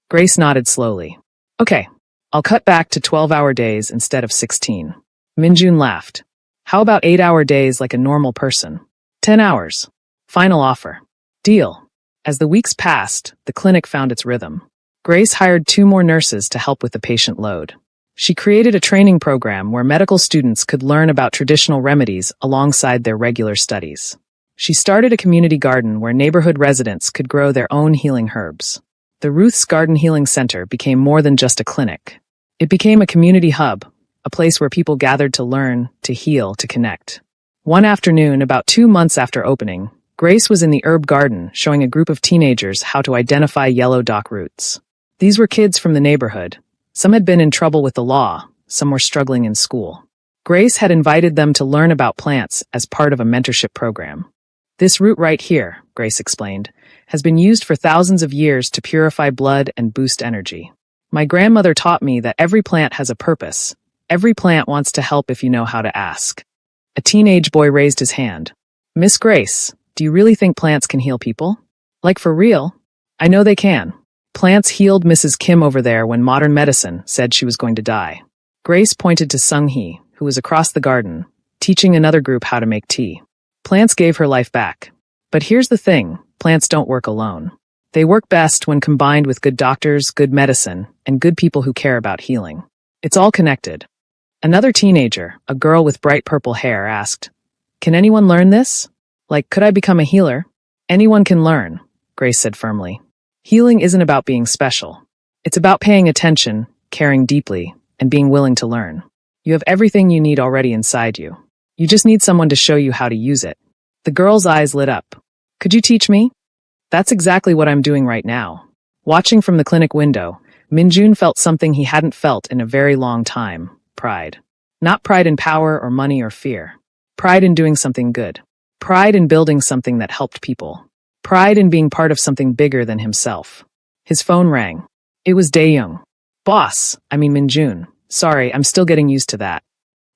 Grace nodded slowly. Okay, I'll cut back to 12-hour days instead of 16. Minjun laughed. How about 8-hour days like a normal person? 10 hours. Final offer. Deal. As the weeks passed, the clinic found its rhythm. Grace hired 2 more nurses to help with the patient load. She created a training program where medical students could learn about traditional remedies alongside their regular studies. She started a community garden where neighborhood residents could grow their own healing herbs. The Ruth's Garden Healing Center became more than just a clinic. It became a community hub, a place where people gathered to learn, to heal, to connect. One afternoon, about 2 months after opening, Grace was in the herb garden showing a group of teenagers how to identify yellow dock roots. These were kids from the neighborhood. Some had been in trouble with the law, some were struggling in school. Grace had invited them to learn about plants as part of a mentorship program. This root right here, Grace explained, has been used for thousands of years to purify blood and boost energy. My grandmother taught me that every plant has a purpose. Every plant wants to help if you know how to ask. A teenage boy raised his hand. Miss Grace, do you really think plants can heal people? Like for real? I know they can. Plants healed Mrs. Kim over there when modern medicine said she was going to die. Grace pointed to Sung-hee, who was across the garden, teaching another group how to make tea. Plants gave her life back. But here's the thing, plants don't work alone. They work best when combined with good doctors, good medicine, and good people who care about healing. It's all connected. Another teenager, a girl with bright purple hair, asked, Can anyone learn this? Like, could I become a healer? Anyone can learn, Grace said firmly. Healing isn't about being special. It's about paying attention, caring deeply, and being willing to learn. You have everything you need already inside you. You just need someone to show you how to use it. The girl's eyes lit up. Could you teach me? That's exactly what I'm doing right now. Watching from the clinic window, Minjun felt something he hadn't felt in a very long time. Pride. Not pride in power or money or fear. Pride in doing something good. Pride in building something that helped people. Pride in being part of something bigger than himself. His phone rang. It was Dae-young. Minjun. Sorry, I'm still getting used to that.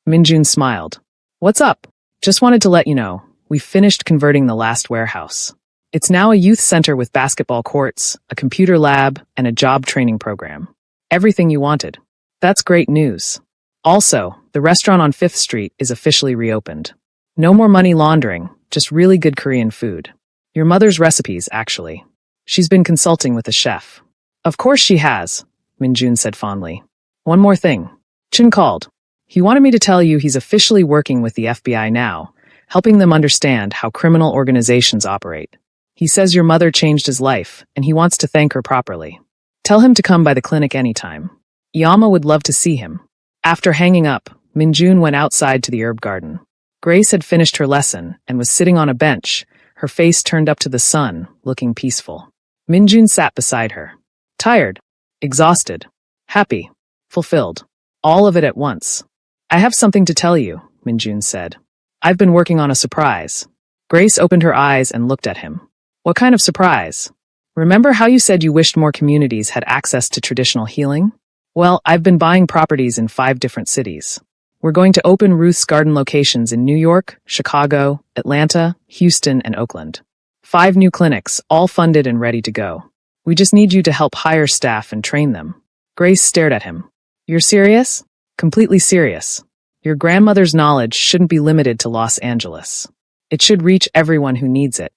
Minjun smiled. What's up? Just wanted to let you know, we've finished converting the last warehouse. It's now a youth center with basketball courts, a computer lab, and a job training program. Everything you wanted. That's great news. Also, the restaurant on 5th Street is officially reopened. No more money laundering, just really good Korean food. Your mother's recipes, actually. She's been consulting with a chef. Of course she has, Minjun said fondly. One more thing. Chun called. He wanted me to tell you he's officially working with the FBI now, helping them understand how criminal organizations operate. He says your mother changed his life, and he wants to thank her properly. Tell him to come by the clinic anytime. Yama would love to see him. After hanging up, Minjun went outside to the herb garden. Grace had finished her lesson and was sitting on a bench, her face turned up to the sun, looking peaceful. Minjun sat beside her. Tired, exhausted, happy, fulfilled. All of it at once. I have something to tell you, Minjun said. I've been working on a surprise. Grace opened her eyes and looked at him. What kind of surprise? Remember how you said you wished more communities had access to traditional healing? Well, I've been buying properties in 5 different cities. We're going to open Ruth's Garden locations in New York, Chicago, Atlanta, Houston, and Oakland. 5 new clinics, all funded and ready to go. We just need you to help hire staff and train them. Grace stared at him. You're serious? Completely serious. Your grandmother's knowledge shouldn't be limited to Los Angeles. It should reach everyone who needs it.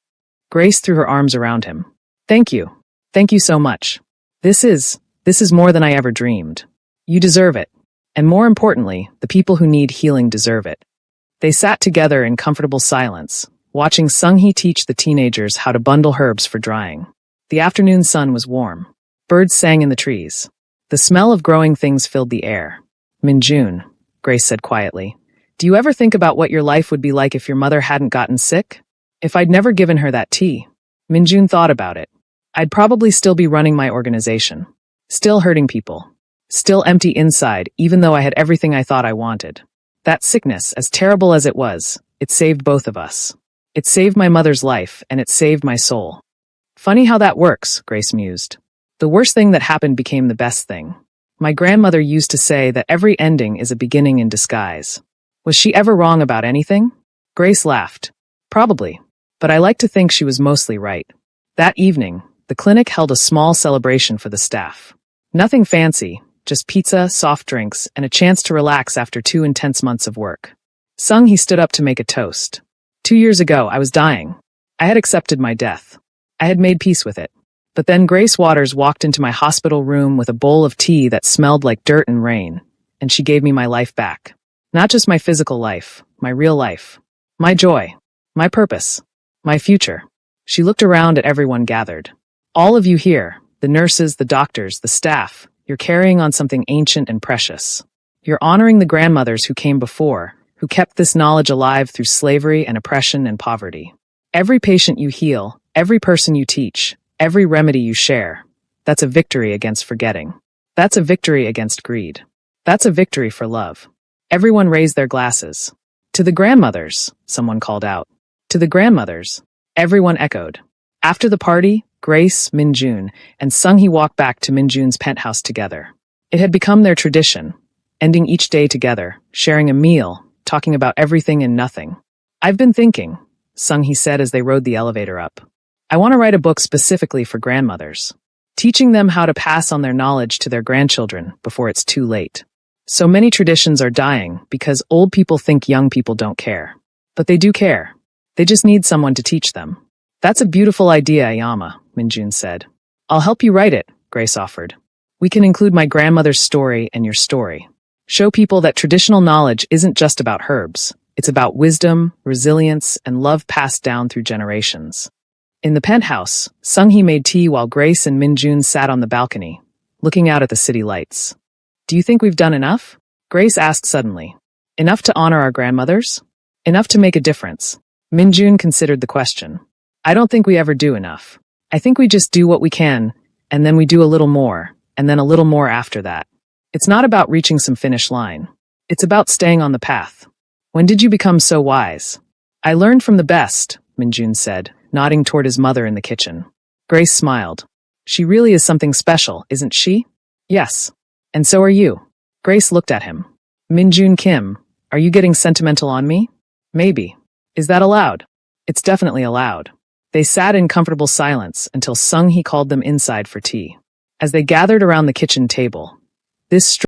Grace threw her arms around him. Thank you. Thank you so much. This is more than I ever dreamed. You deserve it. And more importantly, the people who need healing deserve it. They sat together in comfortable silence, watching Sung-hee teach the teenagers how to bundle herbs for drying. The afternoon sun was warm. Birds sang in the trees. The smell of growing things filled the air. Minjun, Grace said quietly, do you ever think about what your life would be like if your mother hadn't gotten sick? If I'd never given her that tea, Minjun thought about it. I'd probably still be running my organization. Still hurting people. Still empty inside, even though I had everything I thought I wanted. That sickness, as terrible as it was, it saved both of us. It saved my mother's life, and it saved my soul. Funny how that works, Grace mused. The worst thing that happened became the best thing. My grandmother used to say that every ending is a beginning in disguise. Was she ever wrong about anything? Grace laughed. Probably, but I like to think she was mostly right. That evening, the clinic held a small celebration for the staff. Nothing fancy, just pizza, soft drinks, and a chance to relax after 2 intense months of work. He stood up to make a toast. 2 years ago, I was dying. I had accepted my death. I had made peace with it. But then Grace Waters walked into my hospital room with a bowl of tea that smelled like dirt and rain, and she gave me my life back. Not just my physical life, my real life. My joy. My purpose. My future. She looked around at everyone gathered. All of you here, the nurses, the doctors, the staff, you're carrying on something ancient and precious. You're honoring the grandmothers who came before, who kept this knowledge alive through slavery and oppression and poverty. Every patient you heal, every person you teach, every remedy you share, that's a victory against forgetting. That's a victory against greed. That's a victory for love. Everyone raised their glasses. To the grandmothers, someone called out. To the grandmothers, everyone echoed. After the party, Grace, Minjun, and Sung-hee walked back to Minjun's penthouse together. It had become their tradition, ending each day together, sharing a meal, talking about everything and nothing. I've been thinking, Sung-hee said as they rode the elevator up. I want to write a book specifically for grandmothers, teaching them how to pass on their knowledge to their grandchildren before it's too late. So many traditions are dying because old people think young people don't care. But they do care. They just need someone to teach them. That's a beautiful idea, Ayama, Minjun said. I'll help you write it, Grace offered. We can include my grandmother's story and your story. Show people that traditional knowledge isn't just about herbs. It's about wisdom, resilience, and love passed down through generations. In the penthouse, Sung-hee made tea while Grace and Minjun sat on the balcony, looking out at the city lights. Do you think we've done enough? Grace asked suddenly. Enough to honor our grandmothers? Enough to make a difference? Minjun considered the question. I don't think we ever do enough. I think we just do what we can, and then we do a little more, and then a little more after that. It's not about reaching some finish line. It's about staying on the path. When did you become so wise? I learned from the best, Minjun said, nodding toward his mother in the kitchen. Grace smiled. She really is something special, isn't she? Yes. And so are you. Grace looked at him. Minjun Kim, are you getting sentimental on me? Maybe. Is that allowed? It's definitely allowed. They sat in comfortable silence until Sung-hee called them inside for tea. As they gathered around the kitchen table, this